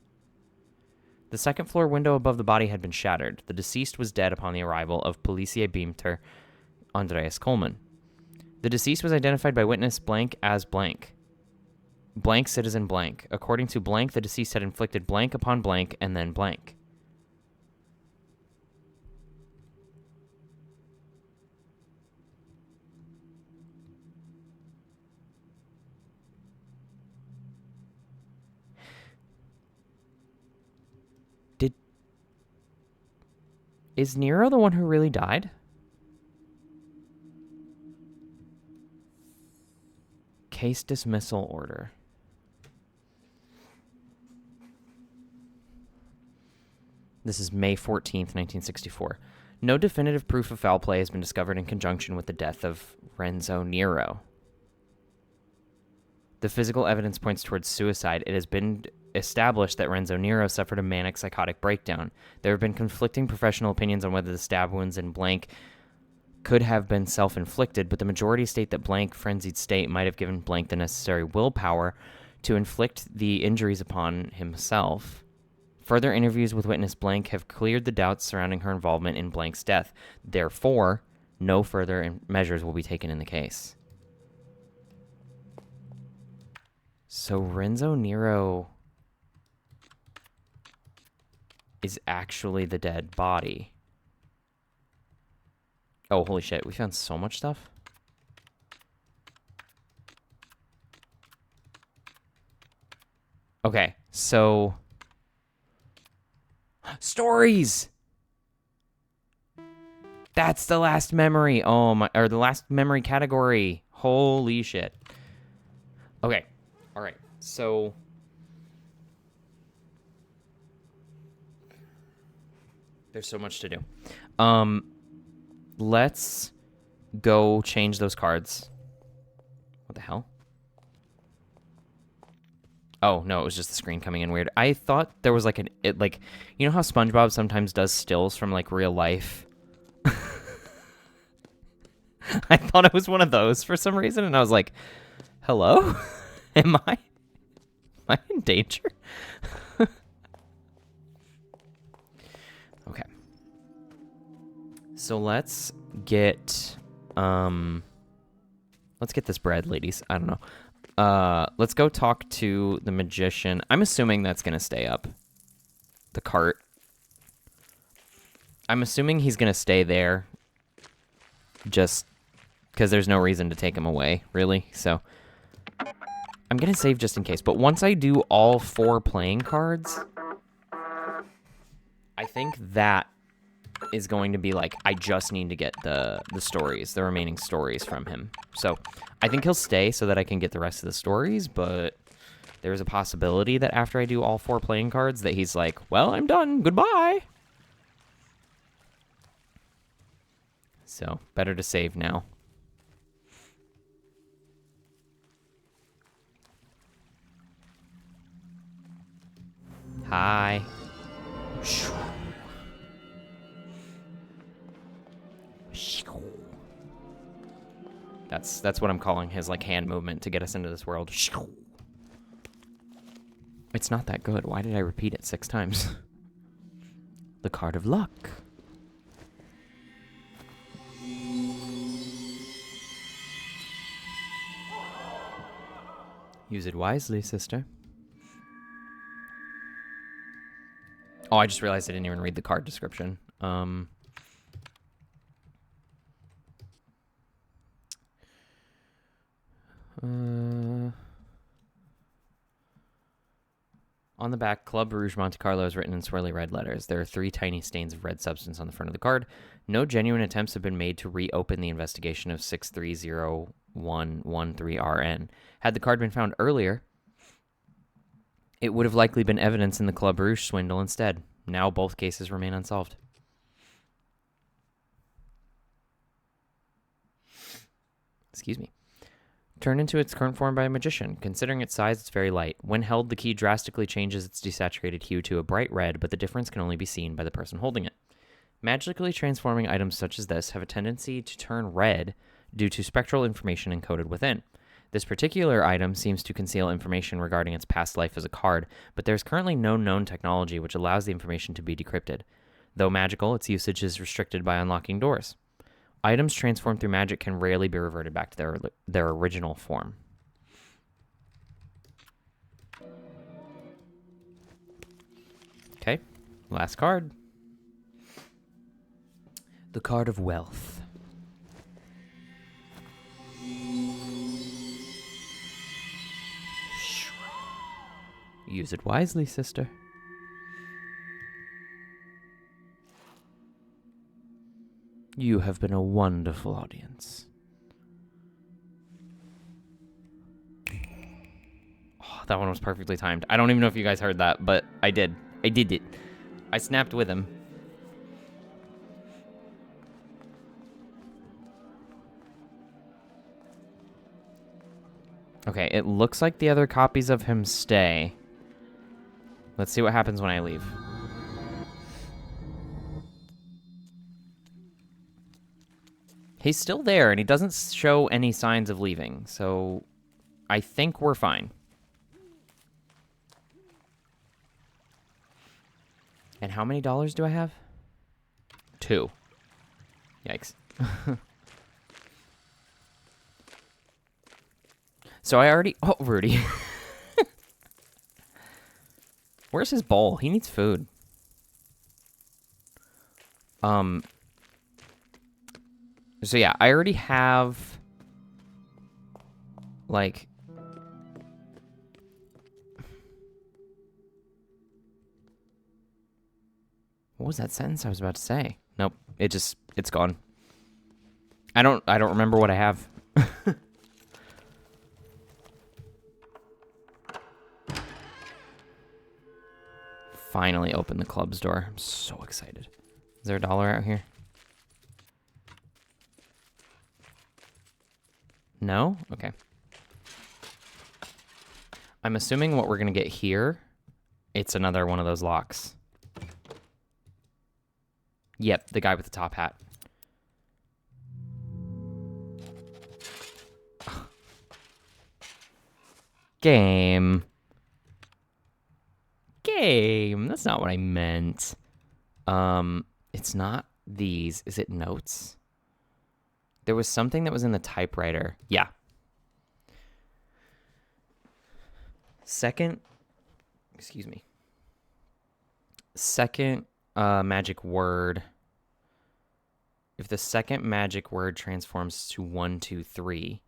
The second-floor window above the body had been shattered. The deceased was dead upon the arrival of Policier Beamter Andreas Coleman. The deceased was identified by witness Blank as Blank. Blank citizen Blank. According to Blank, the deceased had inflicted blank upon blank and then blank. Is Nero the one who really died? Case dismissal order. This is May 14th, 1964. No definitive proof of foul play has been discovered in conjunction with the death of Renzo Nero. The physical evidence points towards suicide. It has been established that Renzo Nero suffered a manic psychotic breakdown. There have been conflicting professional opinions on whether the stab wounds in Blank could have been self-inflicted, but the majority state that Blank frenzied state might have given Blank the necessary willpower to inflict the injuries upon himself. Further interviews with witness Blank have cleared the doubts surrounding her involvement in Blank's death. Therefore, no further measures will be taken in the case. So Renzo Nero is actually the dead body. Oh, holy shit. We found so much stuff. Okay, so... Stories! That's the last memory. Oh my... Or the last memory category. Holy shit. Okay. Alright. So... There's so much to do. Let's go change those cards. What the hell? Oh, no, it was just the screen coming in weird. I thought there was like you know how SpongeBob sometimes does stills from like real life? I thought it was one of those for some reason, and I was like, hello? Am I in danger? Okay. So let's get this bread, ladies. I don't know. Let's go talk to the magician. I'm assuming that's gonna stay up. The cart. I'm assuming he's gonna stay there. Just because there's no reason to take him away, really. So I'm gonna save just in case. But once I do all 4 playing cards, I think that is going to be like, I just need to get the stories, the remaining stories from him. So I think he'll stay so that I can get the rest of the stories, but there's a possibility that after I do all 4 playing cards that he's like, well, I'm done. Goodbye. So better to save now. Hi. That's what I'm calling his like hand movement to get us into this world. It's not that good. Why did I repeat it 6 times? The card of luck. Use it wisely, sister. Oh, I just realized I didn't even read the card description. On the back, Club Rouge Monte Carlo is written in swirly red letters. There are 3 tiny stains of red substance on the front of the card. No genuine attempts have been made to reopen the investigation of 630113RN. Had the card been found earlier, it would have likely been evidence in the Club Rouge swindle instead. Now both cases remain unsolved. Excuse me. Turned into its current form by a magician. Considering its size, it's very light. When held, the key drastically changes its desaturated hue to a bright red, but the difference can only be seen by the person holding it. Magically transforming items such as this have a tendency to turn red due to spectral information encoded within. This particular item seems to conceal information regarding its past life as a card, but there is currently no known technology which allows the information to be decrypted. Though magical, its usage is restricted by unlocking doors. Items transformed through magic can rarely be reverted back to their original form. Okay, last card. The card of wealth. Use it wisely, sister. You have been a wonderful audience. Oh, that one was perfectly timed. I don't even know if you guys heard that, but I did. I did it. I snapped with him. Okay, it looks like the other copies of him stay. Let's see what happens when I leave. He's still there, and he doesn't show any signs of leaving, so I think we're fine. And how many dollars do I have? 2. Yikes. So I already... Oh, Rudy. Where's his bowl? He needs food. So yeah, I already have, like, what was that sentence I was about to say? Nope, it's gone. I don't remember what I have. Finally open the club's door. I'm so excited. Is there a dollar out here? No? Okay. I'm assuming what we're going to get here, it's another one of those locks. Yep, the guy with the top hat. Game. That's not what I meant. It's not these. Is it notes? There was something that was in the typewriter. Yeah. Second magic word. If the second magic word transforms to 1, 2, 3.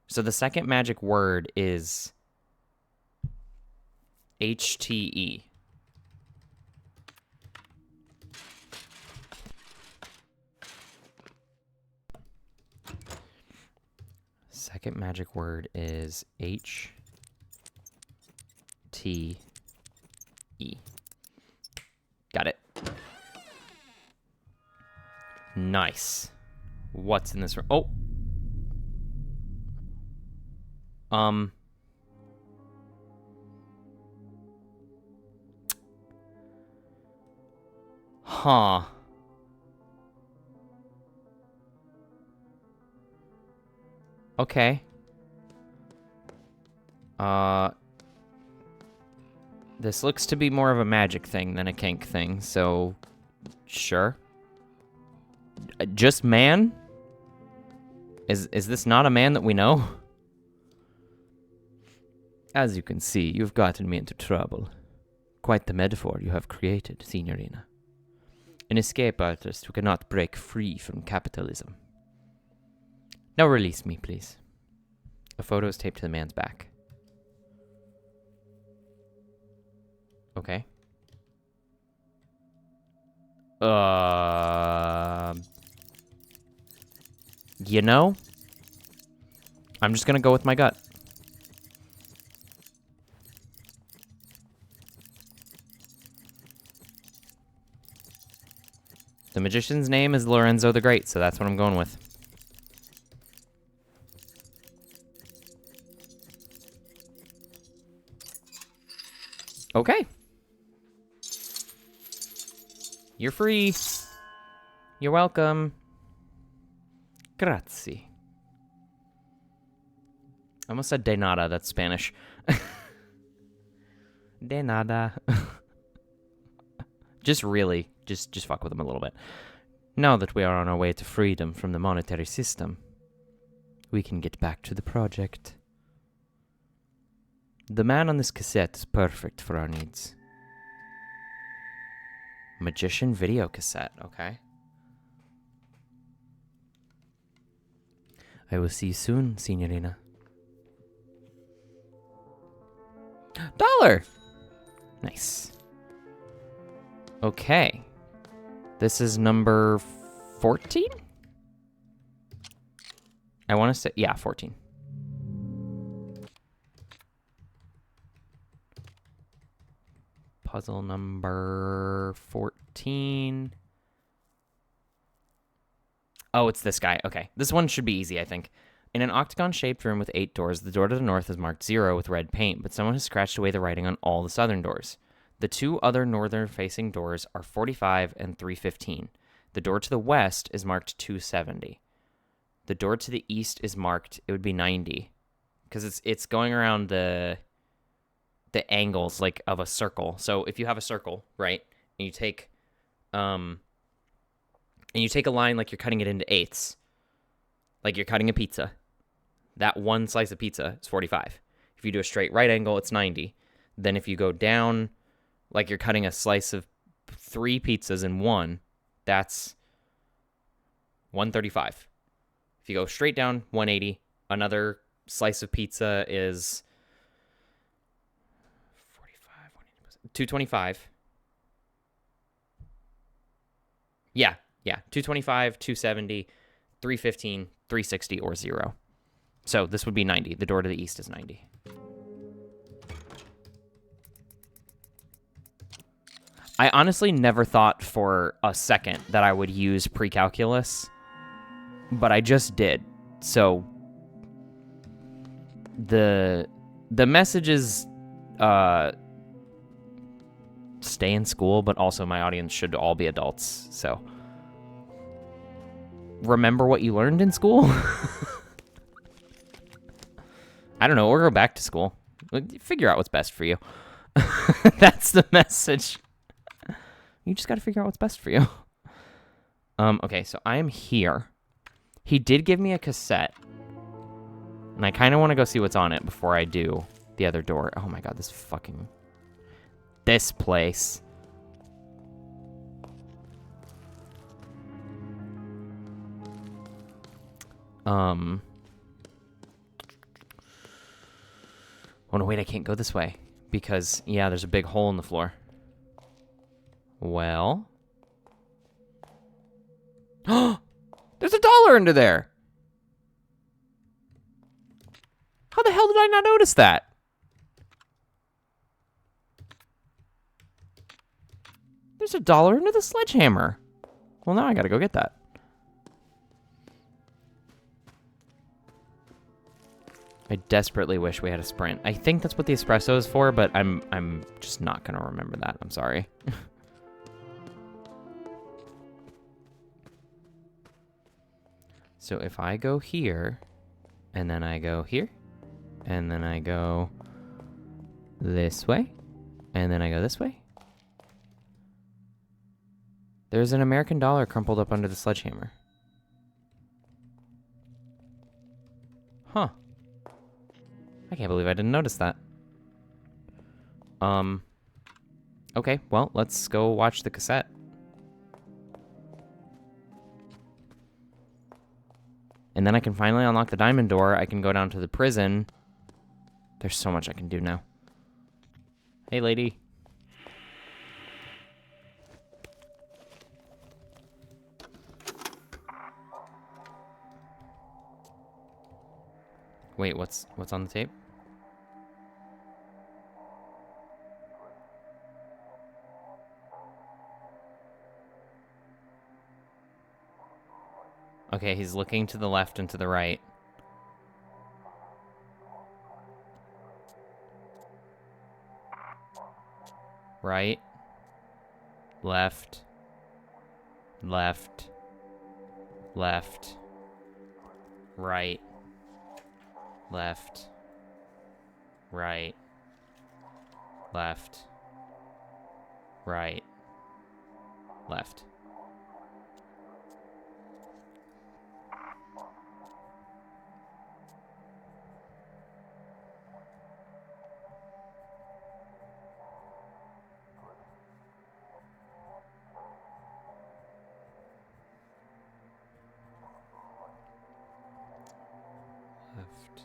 So the second magic word is HTE. Second magic word is HTE. Got it. Nice. What's in this room? Oh. Huh. Okay. This looks to be more of a magic thing than a kink thing, so sure. Just man? Is this not a man that we know? As you can see, you've gotten me into trouble. Quite the metaphor you have created, Signorina. An escape artist who cannot break free from capitalism. Now release me, please. A photo is taped to the man's back. Okay. You know, I'm just gonna go with my gut. The magician's name is Lorenzo the Great, so that's what I'm going with. Okay. You're free. You're welcome. Grazie. I almost said de nada. That's Spanish. De nada. Just really, just fuck with them a little bit. Now that we are on our way to freedom from the monetary system, we can get back to the project. The man on this cassette is perfect for our needs. Magician video cassette, okay. I will see you soon, Signorina. $1! Nice. Okay. This is number 14? I want to say, yeah, 14. Puzzle number 14. Oh, it's this guy. Okay. This one should be easy, I think. In an octagon-shaped room with 8 doors, the door to the north is marked 0 with red paint, but someone has scratched away the writing on all the southern doors. The 2 other northern-facing doors are 45 and 315. The door to the west is marked 270. The door to the east is marked, it would be 90. Because it's going around the angles, like, of a circle. So if you have a circle, right, and you take a line like you're cutting it into eighths, like you're cutting a pizza, that one slice of pizza is 45. If you do a straight right angle, it's 90. Then if you go down like you're cutting a slice of 3 pizzas in one, that's 135. If you go straight down, 180. Another slice of pizza is 225. Yeah. 225, 270, 315, 360, or 0. So this would be 90. The door to the east is 90. I honestly never thought for a second that I would use pre-calculus, but I just did. So the message is stay in school, but also my audience should all be adults. So remember what you learned in school. I don't know, or go back to school. Figure out what's best for you. That's the message. You just got to figure out what's best for you. Okay, so I am here. He did give me a cassette, and I kind of want to go see what's on it before I do the other door. Oh my god, this place. Oh no, wait, I can't go this way because, yeah, there's a big hole in the floor. Well. There's $1 under there. How the hell did I not notice that? There's $1 under the sledgehammer. Well, now I gotta go get that. I desperately wish we had a sprint. I think that's what the espresso is for, but I'm just not gonna remember that. I'm sorry. So if I go here, and then I go here, and then I go this way, and then I go this way, there's an American dollar crumpled up under the sledgehammer. Huh. I can't believe I didn't notice that. Okay, well, let's go watch the cassette. And then I can finally unlock the diamond door. I can go down to the prison. There's so much I can do now. Hey, lady. Wait, what's on the tape? Okay, he's looking to the left and to the right. Right. Left. Left. Left. Right. Left. Right. Left. Right. Left. Left.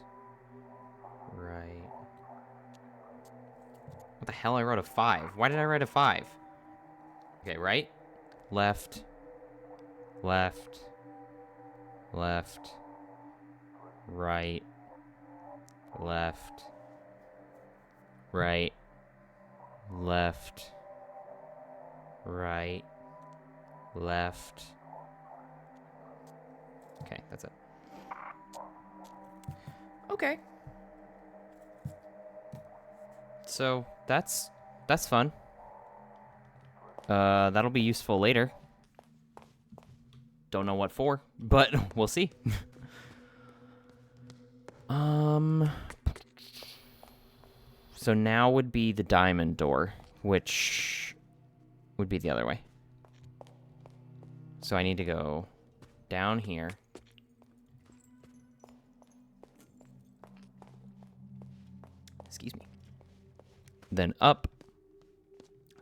Right. What the hell? I wrote a 5. Why did I write a 5? Okay, right. Left. Left. Left. Right. Left. Right. Left. Right. Left. Okay, that's it. Okay. So, that's fun. That'll be useful later. Don't know what for, but we'll see. So now would be the diamond door, which would be the other way. So I need to go down here. Excuse me. Then up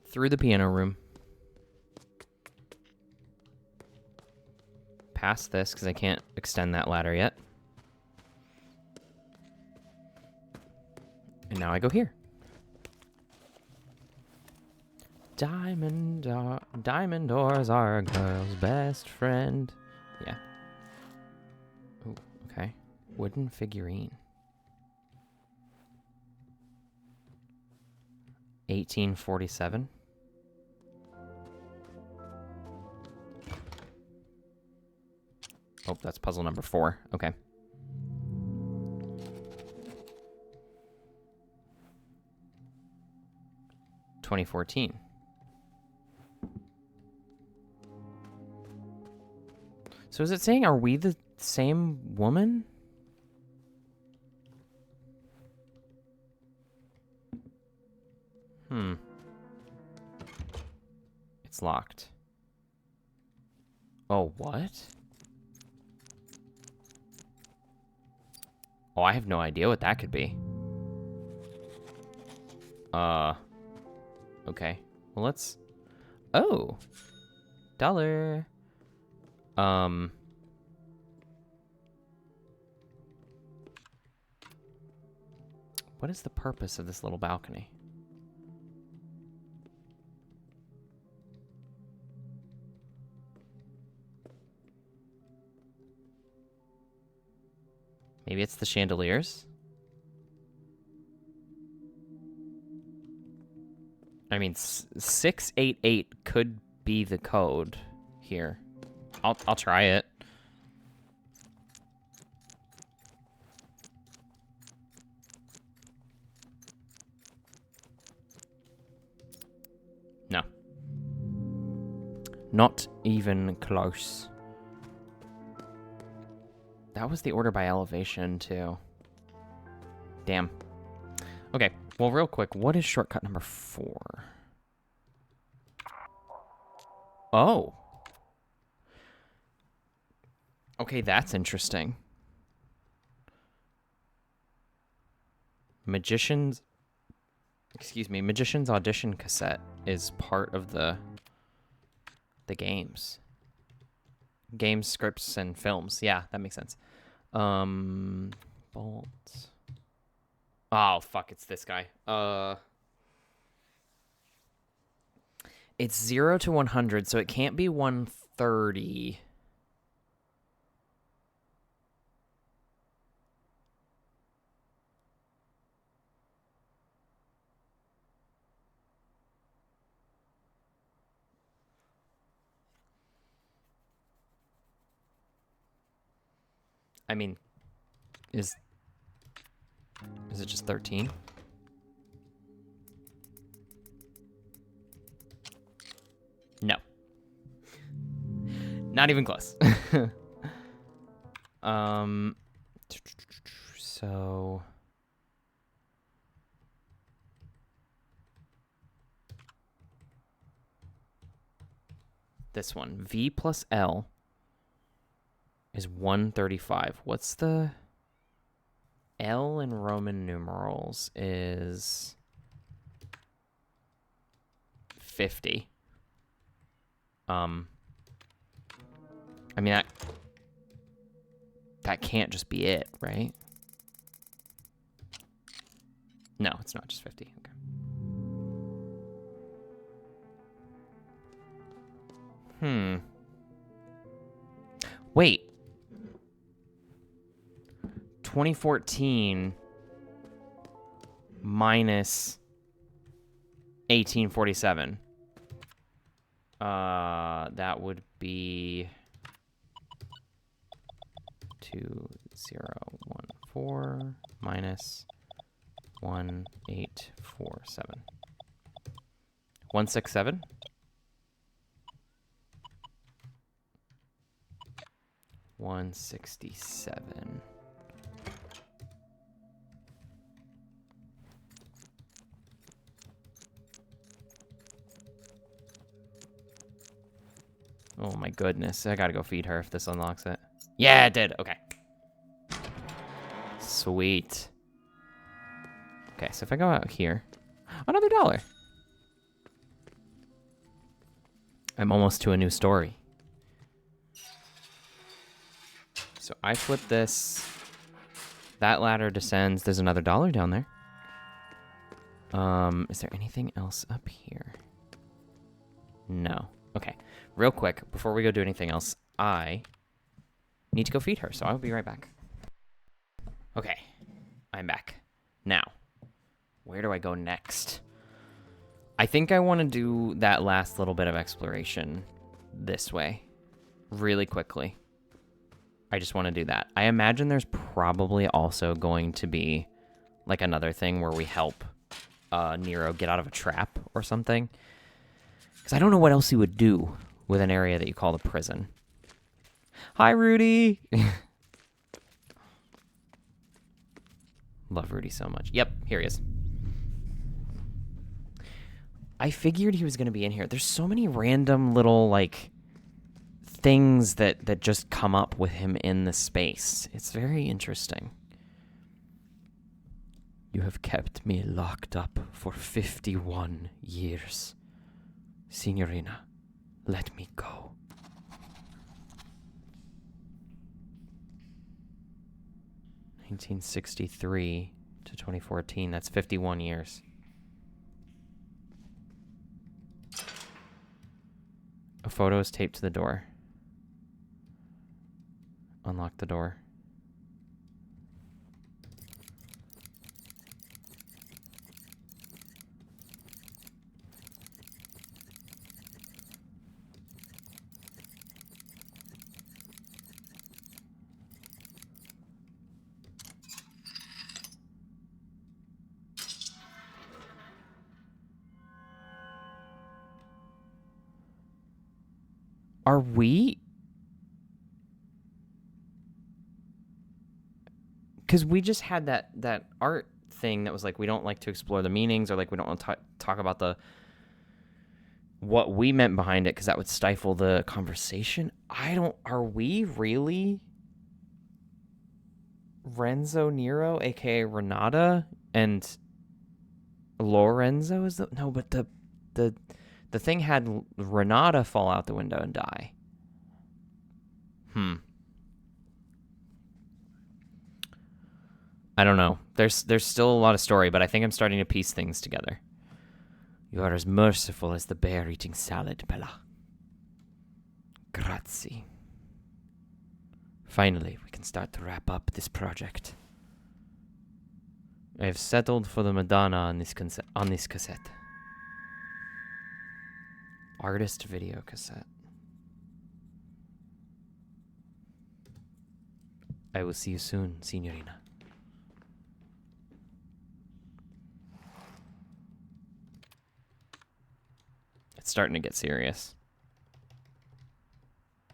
through the piano room. Past this, because I can't extend that ladder yet. And now I go here. Diamond doors are a girl's best friend. Yeah. Ooh, okay. Wooden figurine. 1847. Oh, that's puzzle number 4. Okay. $2014. So is it saying, are we the same woman? It's locked. Oh, what? Oh, I have no idea what that could be. Okay. Well, let's... Oh! $1. What is the purpose of this little balcony? Maybe it's the chandeliers? I mean, 688 could be the code here. I'll try it. No. Not even close. That was the order by elevation, too. Damn. Okay, well, real quick, what is shortcut number 4? Oh. Okay, that's interesting. Magician's excuse me, Magician's Audition cassette is part of the games. Games, scripts, and films. Yeah, that makes sense. Bolt. Oh, fuck, it's this guy. It's 0 to 100, so it can't be 130. I mean, is it just 13? No. Not even close. So this one, V plus L is 135. What's the L in Roman numerals is 50. I mean, that can't just be it, right? No, it's not just 50. Okay. Wait. 2014 minus 1847. That would be 2014 minus 1847. 167. 167. Oh my goodness. I gotta go feed her if this unlocks it. Yeah, it did. Okay. Sweet. Okay, so if I go out here, another $1. I'm almost to a new story. So I flip this. That ladder descends. There's another $1 down there. Is there anything else up here? No. Okay. Real quick, before we go do anything else, I need to go feed her, so I'll be right back. Okay. I'm back. Now, where do I go next? I think I want to do that last little bit of exploration this way. Really quickly. I just want to do that. I imagine there's probably also going to be like another thing where we help Nero get out of a trap or something. Because I don't know what else he would do with an area that you call the prison. Hi, Rudy! Love Rudy so much. Yep, here he is. I figured he was going to be in here. There's so many random little, like, things that just come up with him in the space. It's very interesting. You have kept me locked up for 51 years. Signorina, let me go. (1963 to 2014). That's 51 years. A photo is taped to the door. Unlock the door. Are we? Because we just had that art thing that was like, we don't like to explore the meanings, or like we don't want to talk about what we meant behind it, because that would stifle the conversation. Are we really Renzo Nero, aka Renata, and Lorenzo is the no, but the thing had Renata fall out the window and die. I don't know. There's still a lot of story, but I think I'm starting to piece things together. You are as merciful as the bear eating salad, Bella. Grazie. Finally, we can start to wrap up this project. I have settled for the Madonna on this cassette. Artist video cassette. I will see you soon, Signorina. It's starting to get serious.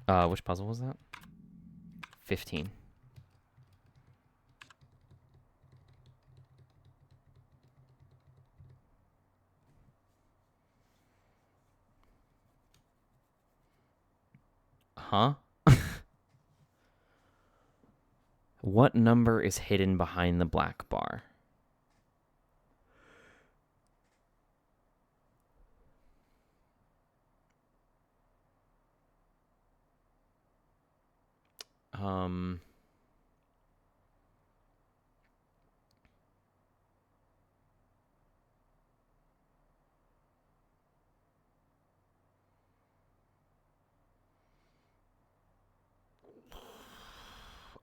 Which puzzle was that? 15. Huh? What number is hidden behind the black bar?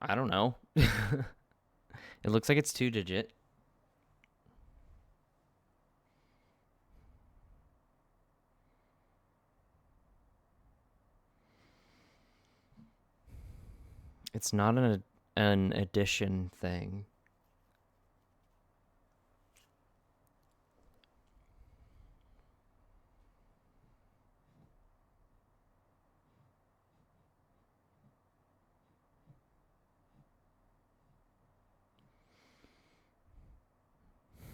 I don't know. It looks like it's 2-digit. It's not an addition thing.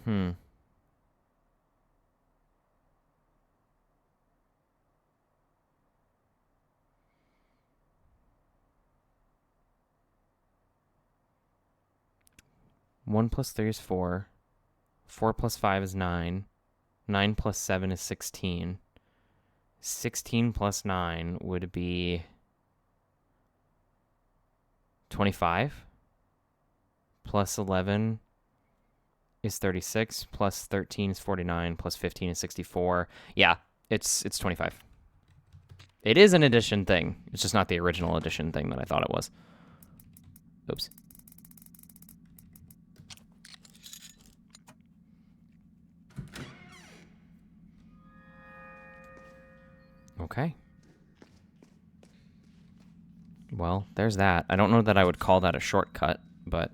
Hmm. One plus 3 is 4. 4 plus 5 is 9. 9 plus 7 is 16. 16 plus 9 would be 25. Plus 11 is 36. Plus 13 is 49. Plus 15 is 64. Yeah, it's 25. It is an addition thing. It's just not the original addition thing that I thought it was. Oops. Okay. Well, there's that. I don't know that I would call that a shortcut, but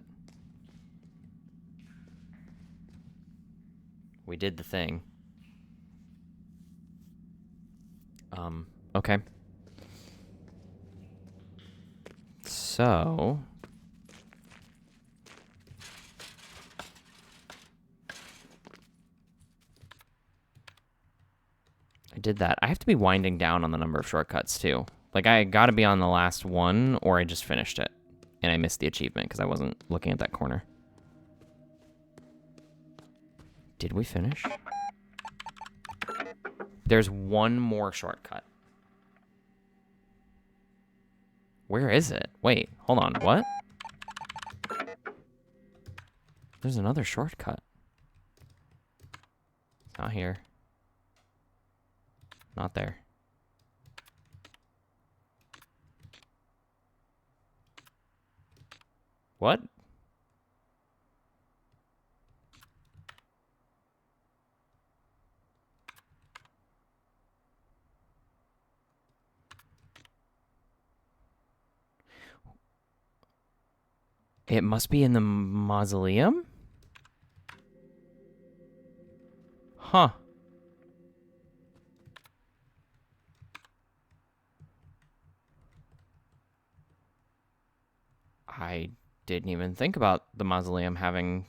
we did the thing. Okay. So I did that. I have to be winding down on the number of shortcuts too. Like I got to be on the last one or I just finished it and I missed the achievement because I wasn't looking at that corner. Did we finish? There's one more shortcut. Where is it? Wait, hold on. What? There's another shortcut. It's not here. Not there. What? It must be in the mausoleum? Huh. I didn't even think about the mausoleum having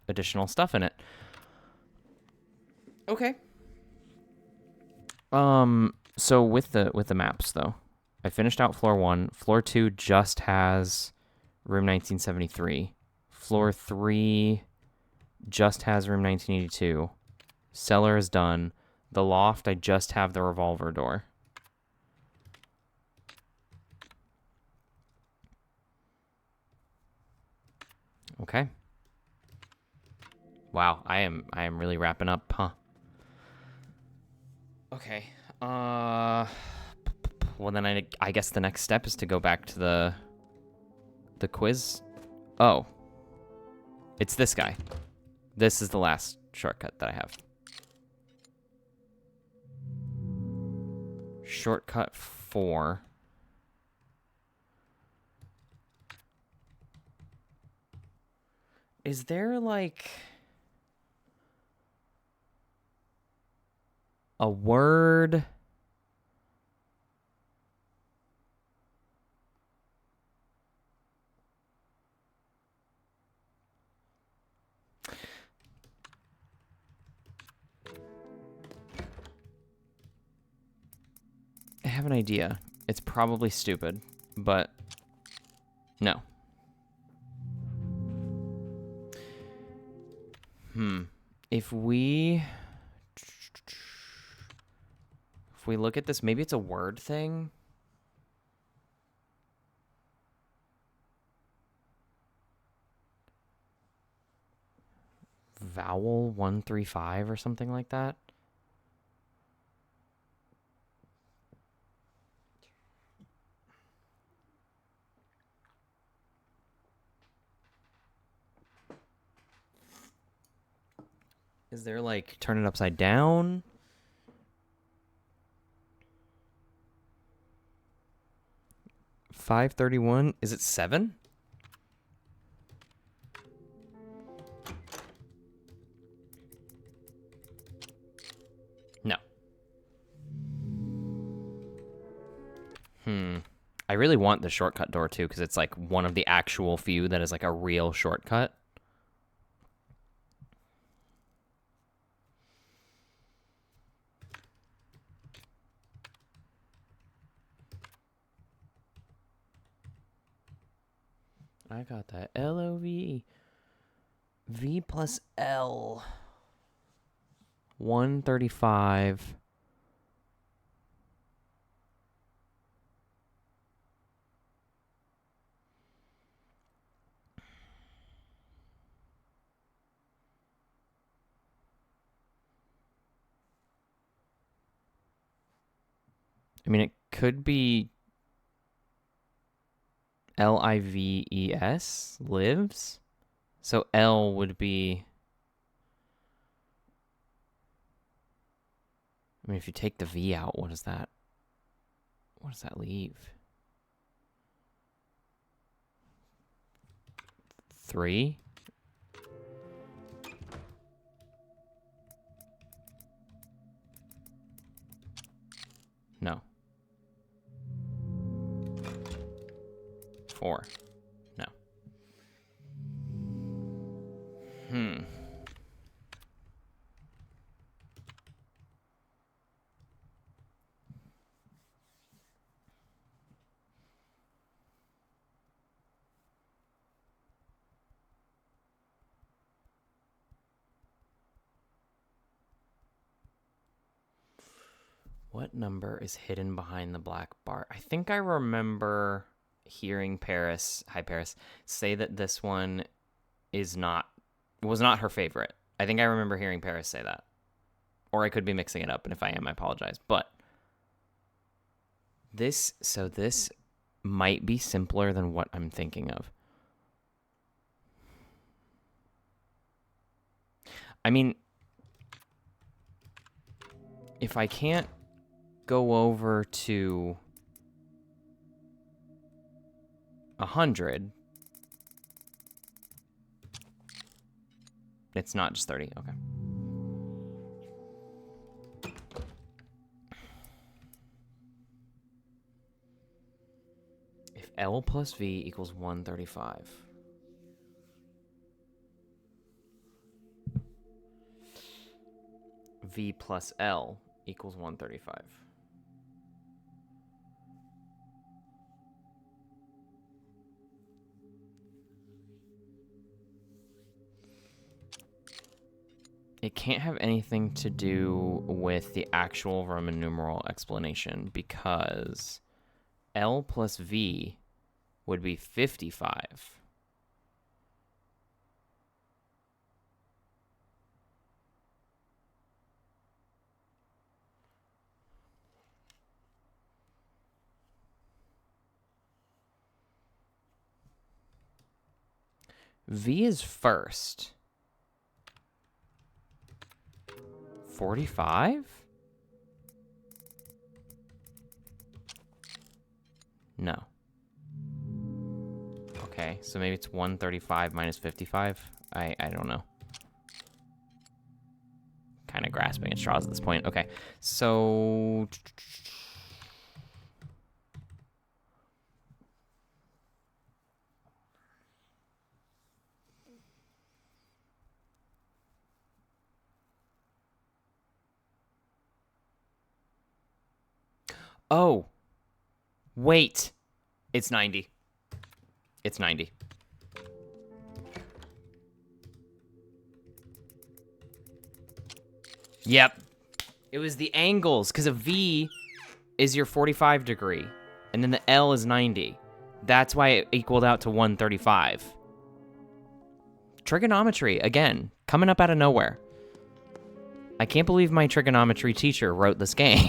additional stuff in it. Okay. So with the maps though, I finished out floor 1. Floor 2 just has room 1973. Floor 3 just has room 1982. Cellar is done. The loft, I just have the revolver door. Okay. Wow, I am really wrapping up, huh? Okay. Well then I guess the next step is to go back to the quiz. Oh. It's this guy. This is the last shortcut that I have. Shortcut 4. Is there like a word? I have an idea. It's probably stupid, but no. If we look at this, maybe it's a word thing. Vowel 135 or something like that. Is there like turn it upside down? $5.31. Is it 7? No. I really want the shortcut door too, because it's like one of the actual few that is like a real shortcut. I got that. L-O-V-E. V plus L. 135. I mean, it could be L-I-V-E-S, lives. So L would be... I mean, if you take the V out, what does that leave? 3? No. 4. No. What number is hidden behind the black bar? I think I remember hearing Paris, hi Paris, say that this one was not her favorite. I think I remember hearing Paris say that. Or I could be mixing it up, and if I am, I apologize. But this might be simpler than what I'm thinking of. I mean, if I can't go over to 100, it's not just 30. Okay. If L plus V equals 135. V plus L equals 135. It can't have anything to do with the actual Roman numeral explanation because L plus V would be 55. V is first. 45? No. Okay, so maybe it's 135 minus 55. I don't know. Kind of grasping at straws at this point. Okay, so... Oh. Wait. It's 90. It's 90. Yep. It was the angles, because a V is your 45 degree, and then the L is 90. That's why it equaled out to 135. Trigonometry, again, coming up out of nowhere. I can't believe my trigonometry teacher wrote this game.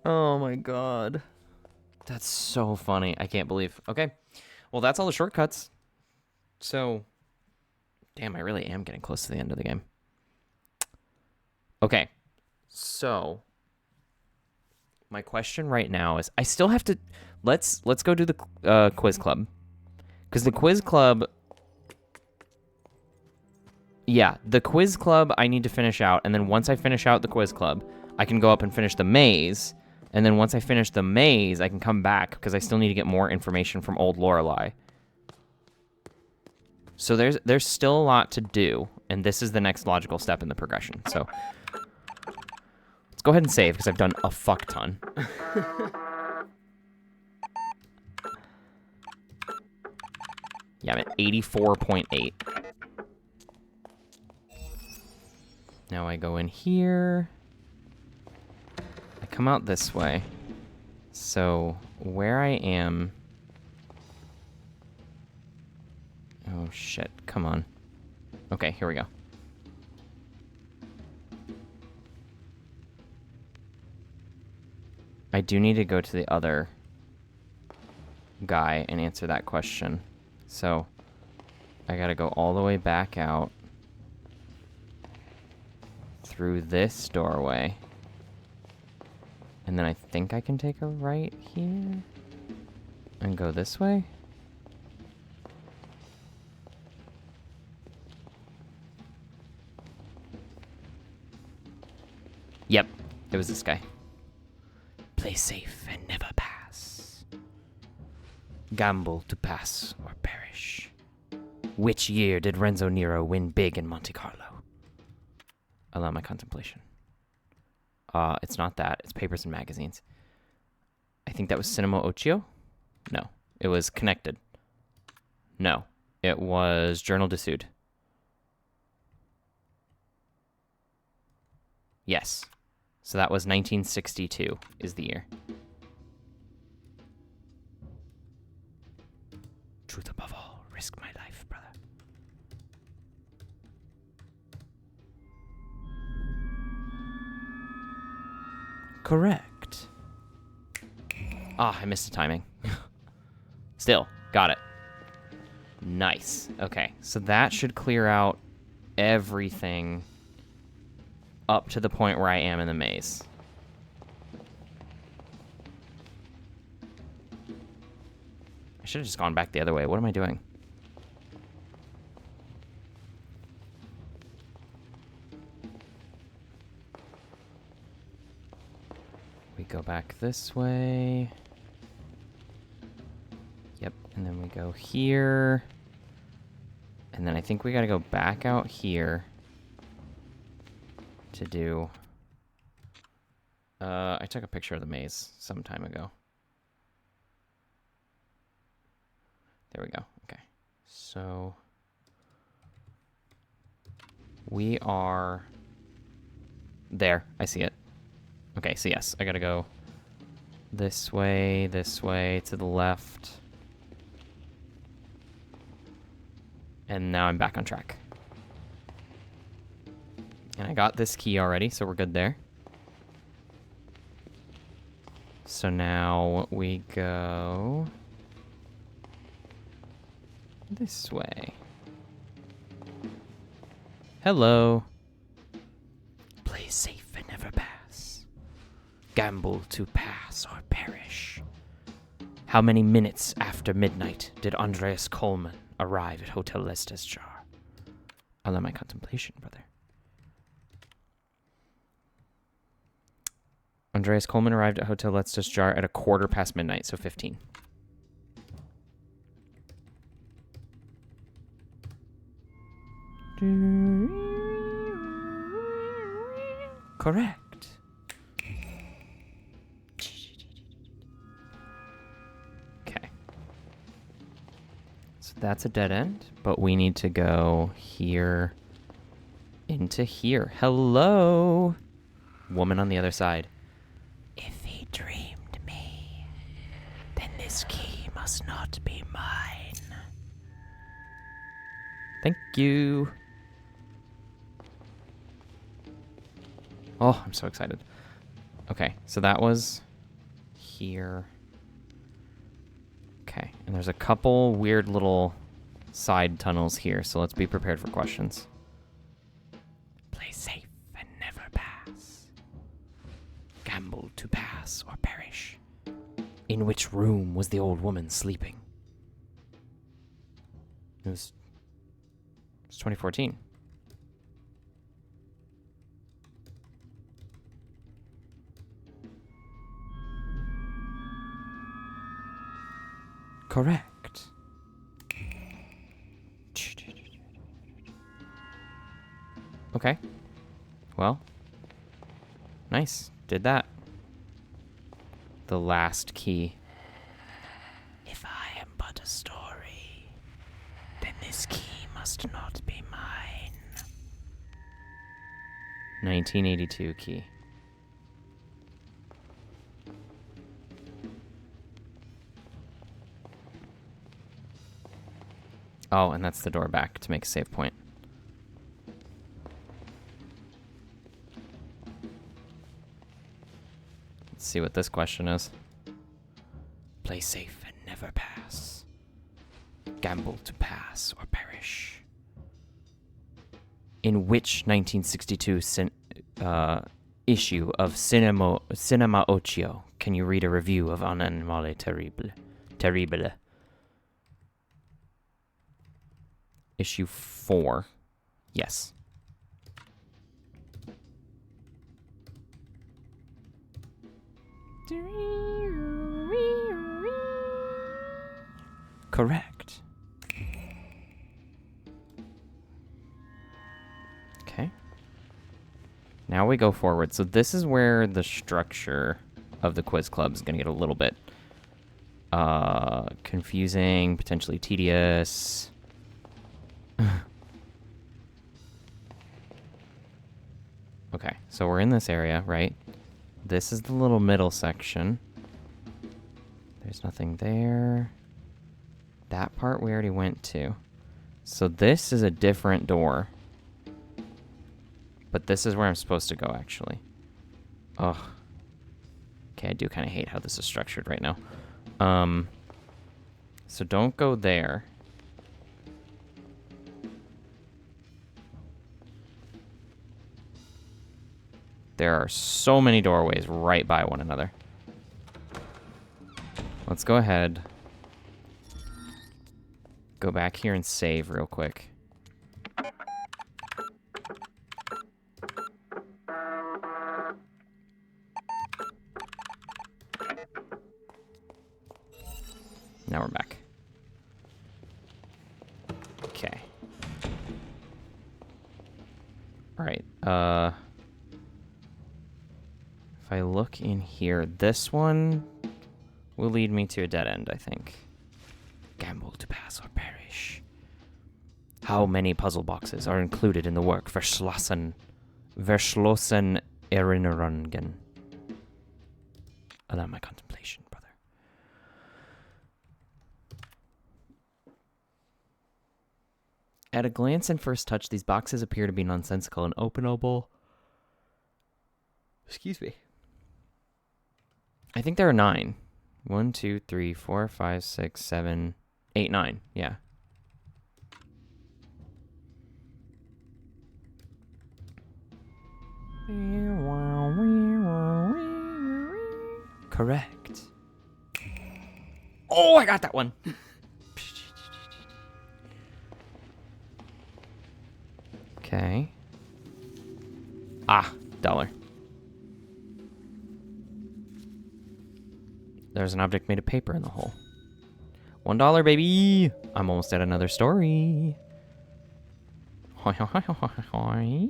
Oh my god. That's so funny. I can't believe. Okay. Well, that's all the shortcuts. So, damn, I really am getting close to the end of the game. Okay. So, my question right now is, I still have to, let's go do the quiz club. Because the quiz club, yeah, the quiz club I need to finish out. And then once I finish out the quiz club, I can go up and finish the maze. And then once I finish the maze, I can come back because I still need to get more information from old Lorelei. So there's still a lot to do, and this is the next logical step in the progression. So let's go ahead and save because I've done a fuck ton. Yeah, I'm at 84.8. Now I go in here. I come out this way. So where I am... Oh, shit. Come on. Okay, here we go. I do need to go to the other guy and answer that question. So I gotta go all the way back out through this doorway. And then I think I can take a right here and go this way. Yep, it was this guy. Play safe and never pass. Gamble to pass or perish. Which year did Renzo Nero win big in Monte Carlo? Allow my contemplation. It's not that. It's Papers and Magazines. I think that was Cinema Ocho? No. It was Connected. No. It was Journal du Sud. Yes. So that was 1962 is the year. Truth above all, risk my life, brother. Correct. Ah, I missed the timing. Still, got it. Nice. Okay, so that should clear out everything up to the point where I am in the maze. I should have just gone back the other way. What am I doing? We go back this way. Yep, and then we go here. And then I think we gotta go back out here to do... I took a picture of the maze some time ago. There we go. Okay. So we are there. I see it. Okay, so yes, I gotta go this way, to the left. And now I'm back on track. And I got this key already, so we're good there. So now we go this way. Hello. Play safe and never pass. Gamble to pass or perish. How many minutes after midnight did Andreas Coleman arrive at Hotel Leicestershire? Allow my contemplation, brother. Andreas Coleman arrived at Hotel Leicestershire at 1:15 midnight, so 15. Correct. Okay. So that's a dead end, but we need to go here into here. Hello, woman on the other side. If he dreamed me, then this key must not be mine. Thank you. Oh, I'm so excited. Okay, so that was here. Okay, and there's a couple weird little side tunnels here, so let's be prepared for questions. Play safe and never pass. Gamble to pass or perish. In which room was the old woman sleeping? It was 2014. Correct. Okay. Well. Nice. Did that. The last key. If I am but a story, then this key must not be mine. 1982 key. Oh, and that's the door back to make a save point. Let's see what this question is. Play safe and never pass. Gamble to pass or perish. In which 1962 issue of Cinema Ocio can you read a review of Un Animale Terrible? Issue 4. Yes. Correct. Okay. Now we go forward. So this is where the structure of the quiz club is going to get a little bit confusing, potentially tedious. Okay, so we're in this area, right? This is the little middle section. There's nothing there. That part we already went to. So this is a different door. But this is where I'm supposed to go, actually. Oh. Okay, I do kind of hate how this is structured right now. So don't go there. There are so many doorways right by one another. Let's go ahead. Go back here and save real quick. Now we're back. Okay. All right. If I look in here, this one will lead me to a dead end, I think. Gamble to pass or perish. How many puzzle boxes are included in the work Verschlossen Erinnerungen? Allow my contemplation, brother. At a glance and first touch, these boxes appear to be nonsensical and openable. Excuse me. I think there are 9. 1, 2, 3, 4, 5, 6, 7, 8, 9. Yeah. Correct. Oh, I got that one. Okay. Ah, $1. There's an object made of paper in the hole. $1, baby. I'm almost at another story. Hoi, hoi, hoi, hoi, hoi.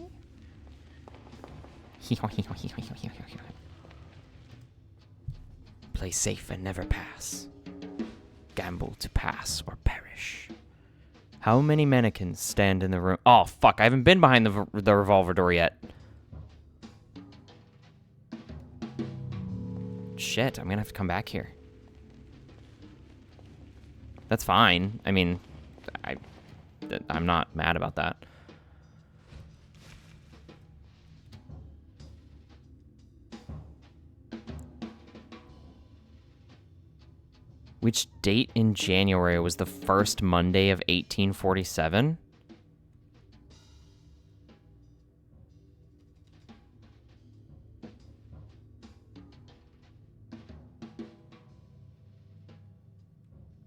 Play safe and never pass. Gamble to pass or perish. How many mannequins stand in the room? Oh, fuck. I haven't been behind the revolver door yet. Shit, I'm gonna have to come back here. That's fine. I mean, I'm not mad about that. Which date in January was the first Monday of 1847?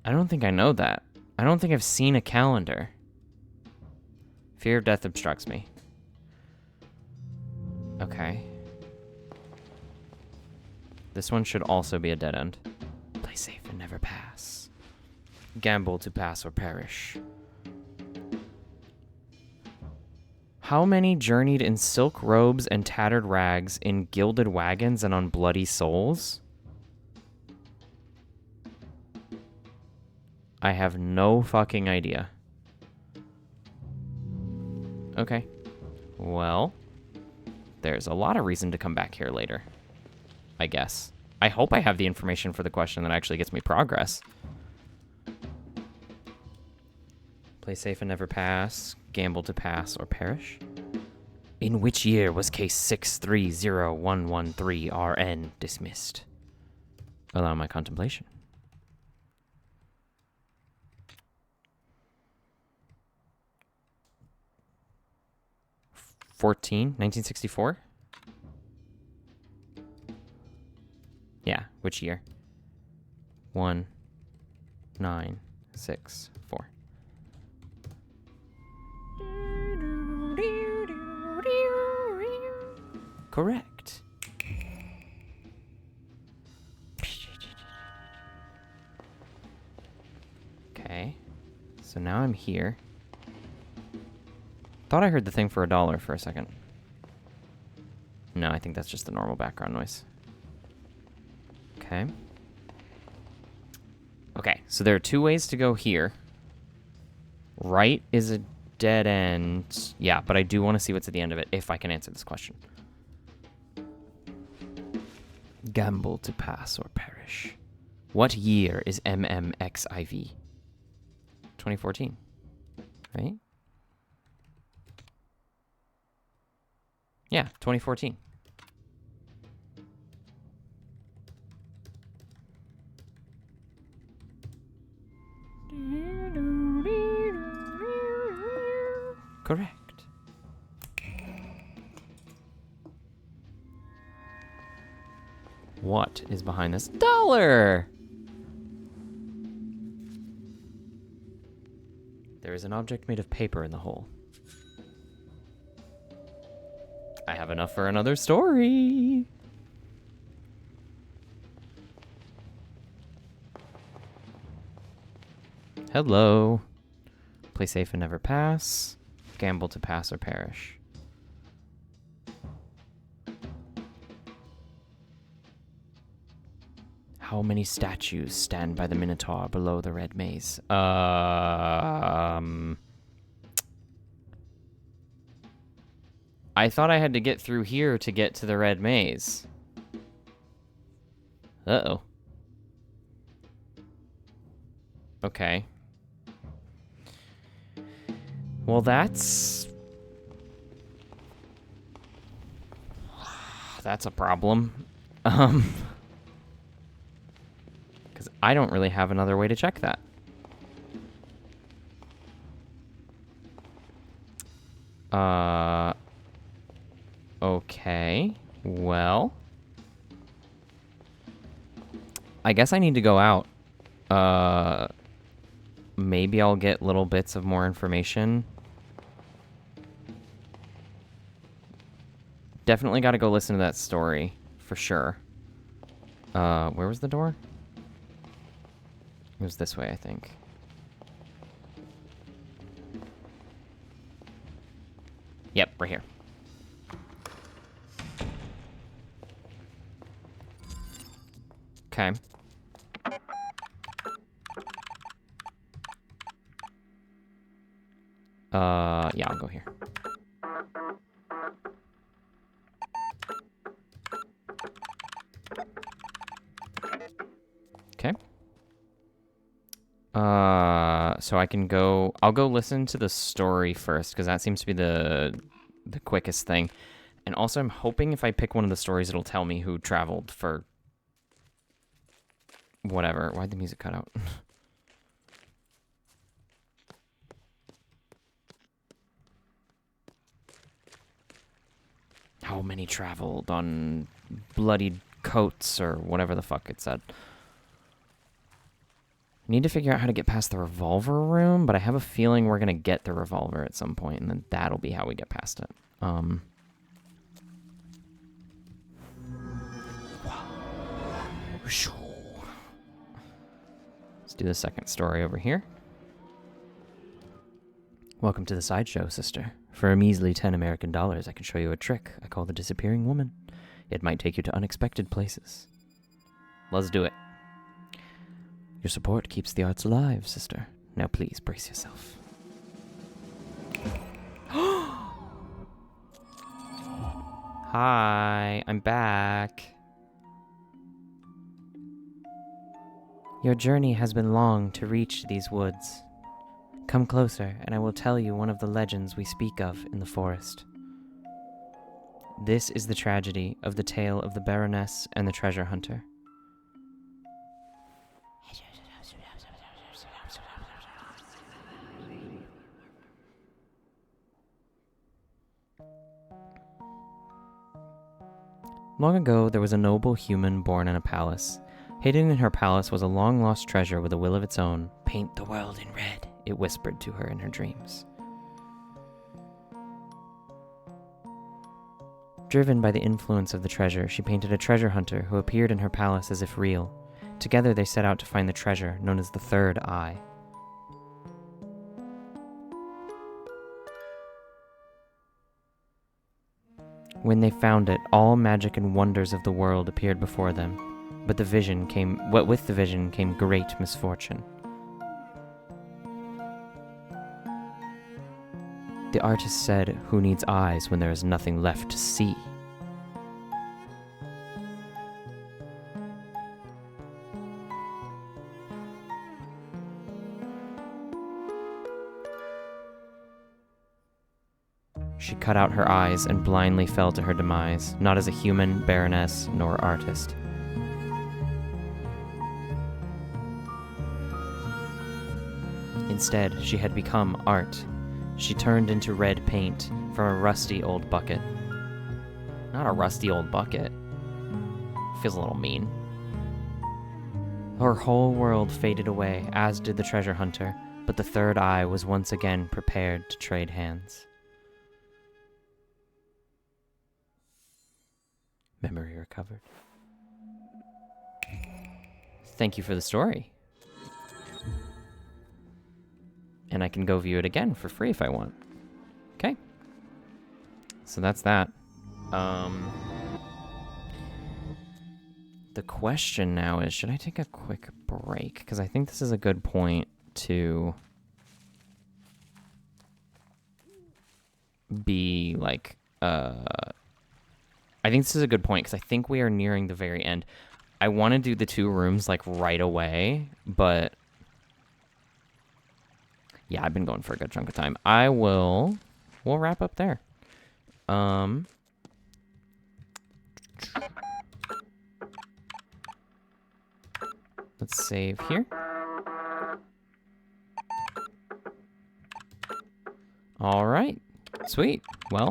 I don't think I know that. I don't think I've seen a calendar. Fear of death obstructs me. Okay. This one should also be a dead end. Play safe and never pass. Gamble to pass or perish. How many journeyed in silk robes and tattered rags, in gilded wagons and on bloody souls? I have no fucking idea. Okay. Well, there's a lot of reason to come back here later, I guess. I hope I have the information for the question that actually gets me progress. Play safe and never pass. Gamble to pass or perish. In which year was case 630113RN dismissed? Allow my contemplation. 1964? Yeah, which year? 1, 9, 6, 4. Correct. Okay. So now I'm here. Thought I heard the thing for $1 for a second. No, I think that's just the normal background noise. Okay. Okay, so there are 2 ways to go here. Right is a dead end. Yeah, but I do want to see what's at the end of it, if I can answer this question. Gamble to pass or perish. What year is MMXIV? 2014, right? Yeah, 2014. Correct. What is behind this $1? There is an object made of paper in the hole. I have enough for another story. Hello. Play safe and never pass. Gamble to pass or perish. How many statues stand by the Minotaur below the red maze? I thought I had to get through here to get to the red maze. Uh-oh. Okay. Well, that's a problem. Because I don't really have another way to check that. Okay. Well, I guess I need to go out. Maybe I'll get little bits of more information. Definitely got to go listen to that story, for sure. Where was the door? It was this way, I think. Yep, right here. Okay. Yeah, I'll go here. Okay. So I can go... I'll go listen to the story first, because that seems to be the quickest thing. And also, I'm hoping if I pick one of the stories, it'll tell me who traveled for... whatever. Why'd the music cut out? How many traveled on bloodied coats, or whatever the fuck it said. I need to figure out how to get past the revolver room, but I have a feeling we're going to get the revolver at some point, and then that'll be how we get past it. Let's do the second story over here. Welcome to the sideshow, sister. For a measly 10 American dollars, I can show you a trick I call the disappearing woman. It might take you to unexpected places. Let's do it. Your support keeps the arts alive, sister. Now please brace yourself. Hi, I'm back. Your journey has been long to reach these woods. Come closer, and I will tell you one of the legends we speak of in the forest. This is the tragedy of the tale of the Baroness and the treasure hunter. Long ago, there was a noble human born in a palace. Hidden in her palace was a long-lost treasure with a will of its own. Paint the world in red, it whispered to her in her dreams. Driven by the influence of the treasure, she painted a treasure hunter who appeared in her palace as if real. Together they set out to find the treasure, known as the Third Eye. When they found it, all magic and wonders of the world appeared before them. But with the vision came great misfortune. The artist said, "Who needs eyes when there is nothing left to see?" She cut out her eyes and blindly fell to her demise, not as a human, baroness, nor artist. Instead, she had become art. She turned into red paint from a rusty old bucket. Not a rusty old bucket. Feels a little mean. Her whole world faded away, as did the treasure hunter, but the Third Eye was once again prepared to trade hands. Memory recovered. Thank you for the story. And I can go view it again for free if I want. Okay. So that's that. The question now is, should I take a quick break? Because I think this is a good point to be, like, I think this is a good point because I think we are nearing the very end. I want to do the 2 rooms like right away, but yeah, I've been going for a good chunk of time. We'll wrap up there. Let's save here. All right, sweet. Well,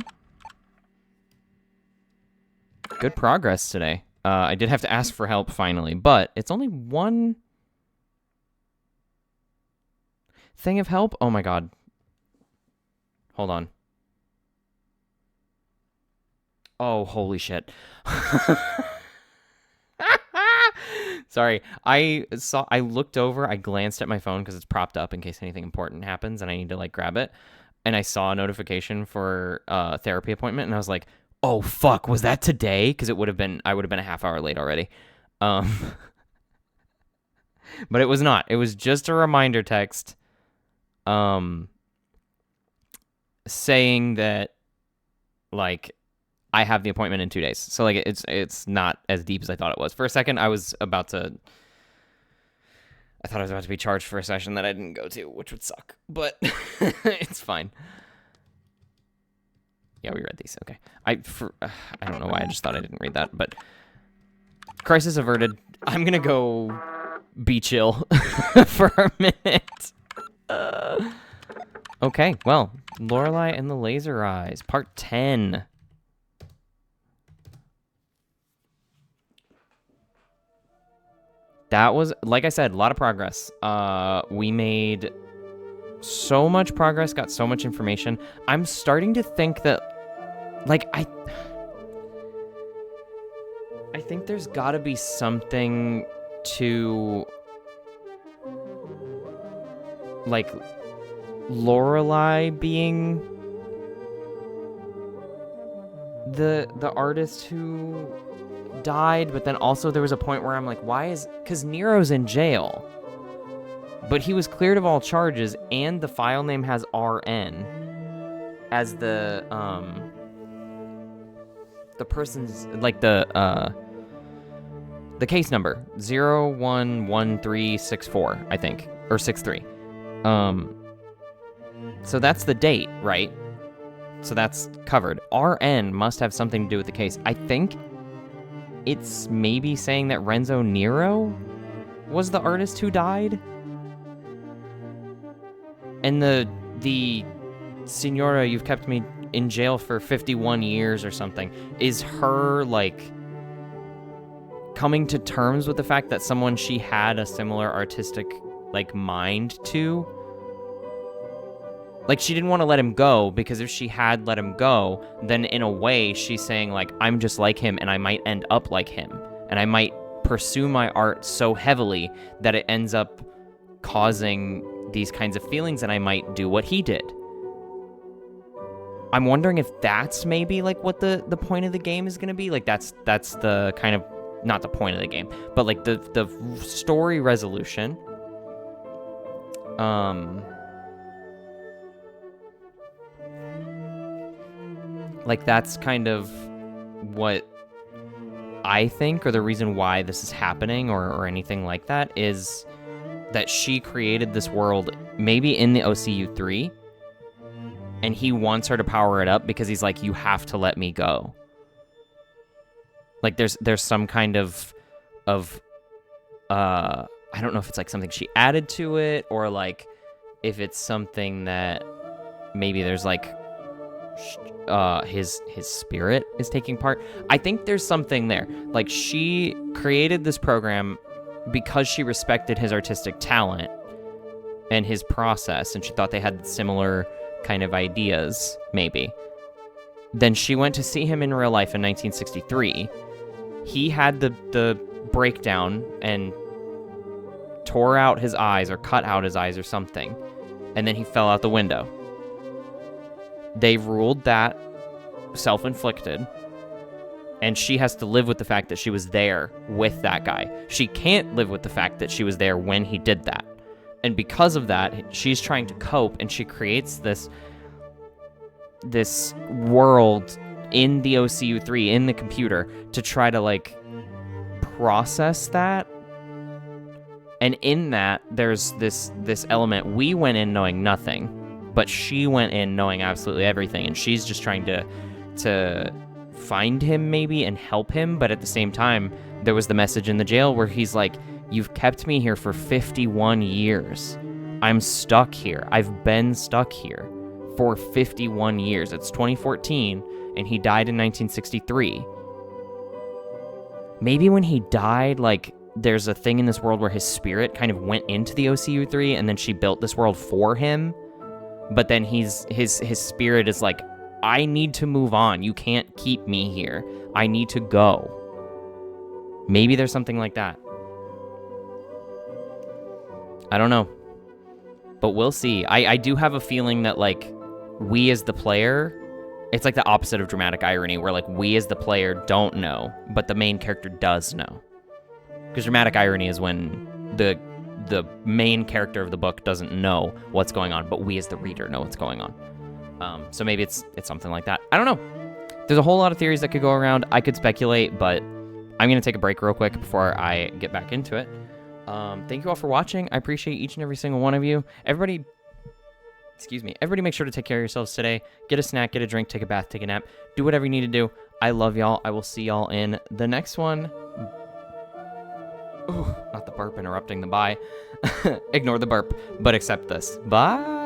good progress today. I did have to ask for help finally, but it's only 1 thing of help. Oh my god. Hold on. Oh, holy shit. Sorry. I looked over, I glanced at my phone because it's propped up in case anything important happens and I need to like grab it. And I saw a notification for a therapy appointment and I was like, oh fuck, was that today? Because I would have been a half hour late already. But it was not. It was just a reminder text saying that like I have the appointment in 2 days. So like it's not as deep as I thought it was. For a second I thought I was about to be charged for a session that I didn't go to, which would suck. But it's fine. Yeah, we read these. Okay. I don't know why I just thought I didn't read that, but crisis averted. I'm going to go be chill for a minute. Okay, well, Lorelei and the Laser Eyes, part 10. That was, like I said, a lot of progress. We made so much progress, got so much information. I'm starting to think that, like, I think there's gotta be something to, like, Lorelei being the artist who died, but then also there was a point where I'm like, because Nero's in jail, but he was cleared of all charges, and the file name has RN as the person's, like, the case number 011364, I think, or 63. So that's the date, right? So that's covered. RN must have something to do with the case. I think it's maybe saying that Renzo Nero was the artist who died. And the Signora, you've kept me in jail for 51 years or something, is her, like, coming to terms with the fact that someone she had a similar artistic, like, mind to. Like, she didn't want to let him go, because if she had let him go, then in a way she's saying, like, I'm just like him and I might end up like him. And I might pursue my art so heavily that it ends up causing these kinds of feelings and I might do what he did. I'm wondering if that's maybe, like, what the point of the game is going to be. Like, that's the kind of, not the point of the game, but, like, the story resolution. Like, that's kind of what I think, or the reason why this is happening, or anything like that, is that she created this world, maybe in the OCU 3, and he wants her to power it up because he's like, you have to let me go. Like, there's some kind of I don't know if it's, like, something she added to it, or, like, if it's something that maybe there's, like, his spirit is taking part. I think there's something there. Like, she created this program because she respected his artistic talent and his process, and she thought they had similar kind of ideas, maybe. Then she went to see him in real life in 1963. He had the breakdown and tore out his eyes, or cut out his eyes or something, and then he fell out the window. They ruled that self-inflicted, and she has to live with the fact that she was there with that guy. She can't live with the fact that she was there when he did that. And because of that, she's trying to cope, and she creates this world in the OCU3 in the computer to try to like process that. And in that, there's this element. We went in knowing nothing, but she went in knowing absolutely everything, and she's just trying to find him maybe and help him. But at the same time, there was the message in the jail where he's like, "You've kept me here for 51 years. I'm stuck here. I've been stuck here for 51 years." It's 2014, and he died in 1963. Maybe when he died, like, there's a thing in this world where his spirit kind of went into the OCU3, and then she built this world for him. But then his spirit is like, I need to move on. You can't keep me here. I need to go. Maybe there's something like that. I don't know. But we'll see. I do have a feeling that, like, we as the player, it's like the opposite of dramatic irony, where, like, we as the player don't know, but the main character does know. Because dramatic irony is when the main character of the book doesn't know what's going on, but we as the reader know what's going on. So maybe it's something like that. I don't know. There's a whole lot of theories that could go around. I could speculate, but I'm going to take a break real quick before I get back into it. Thank you all for watching. I appreciate each and every single one of you. Everybody make sure to take care of yourselves today. Get a snack, get a drink, take a bath, take a nap. Do whatever you need to do. I love y'all. I will see y'all in the next one. Ooh, not the burp interrupting the bye. Ignore the burp, but accept this. Bye.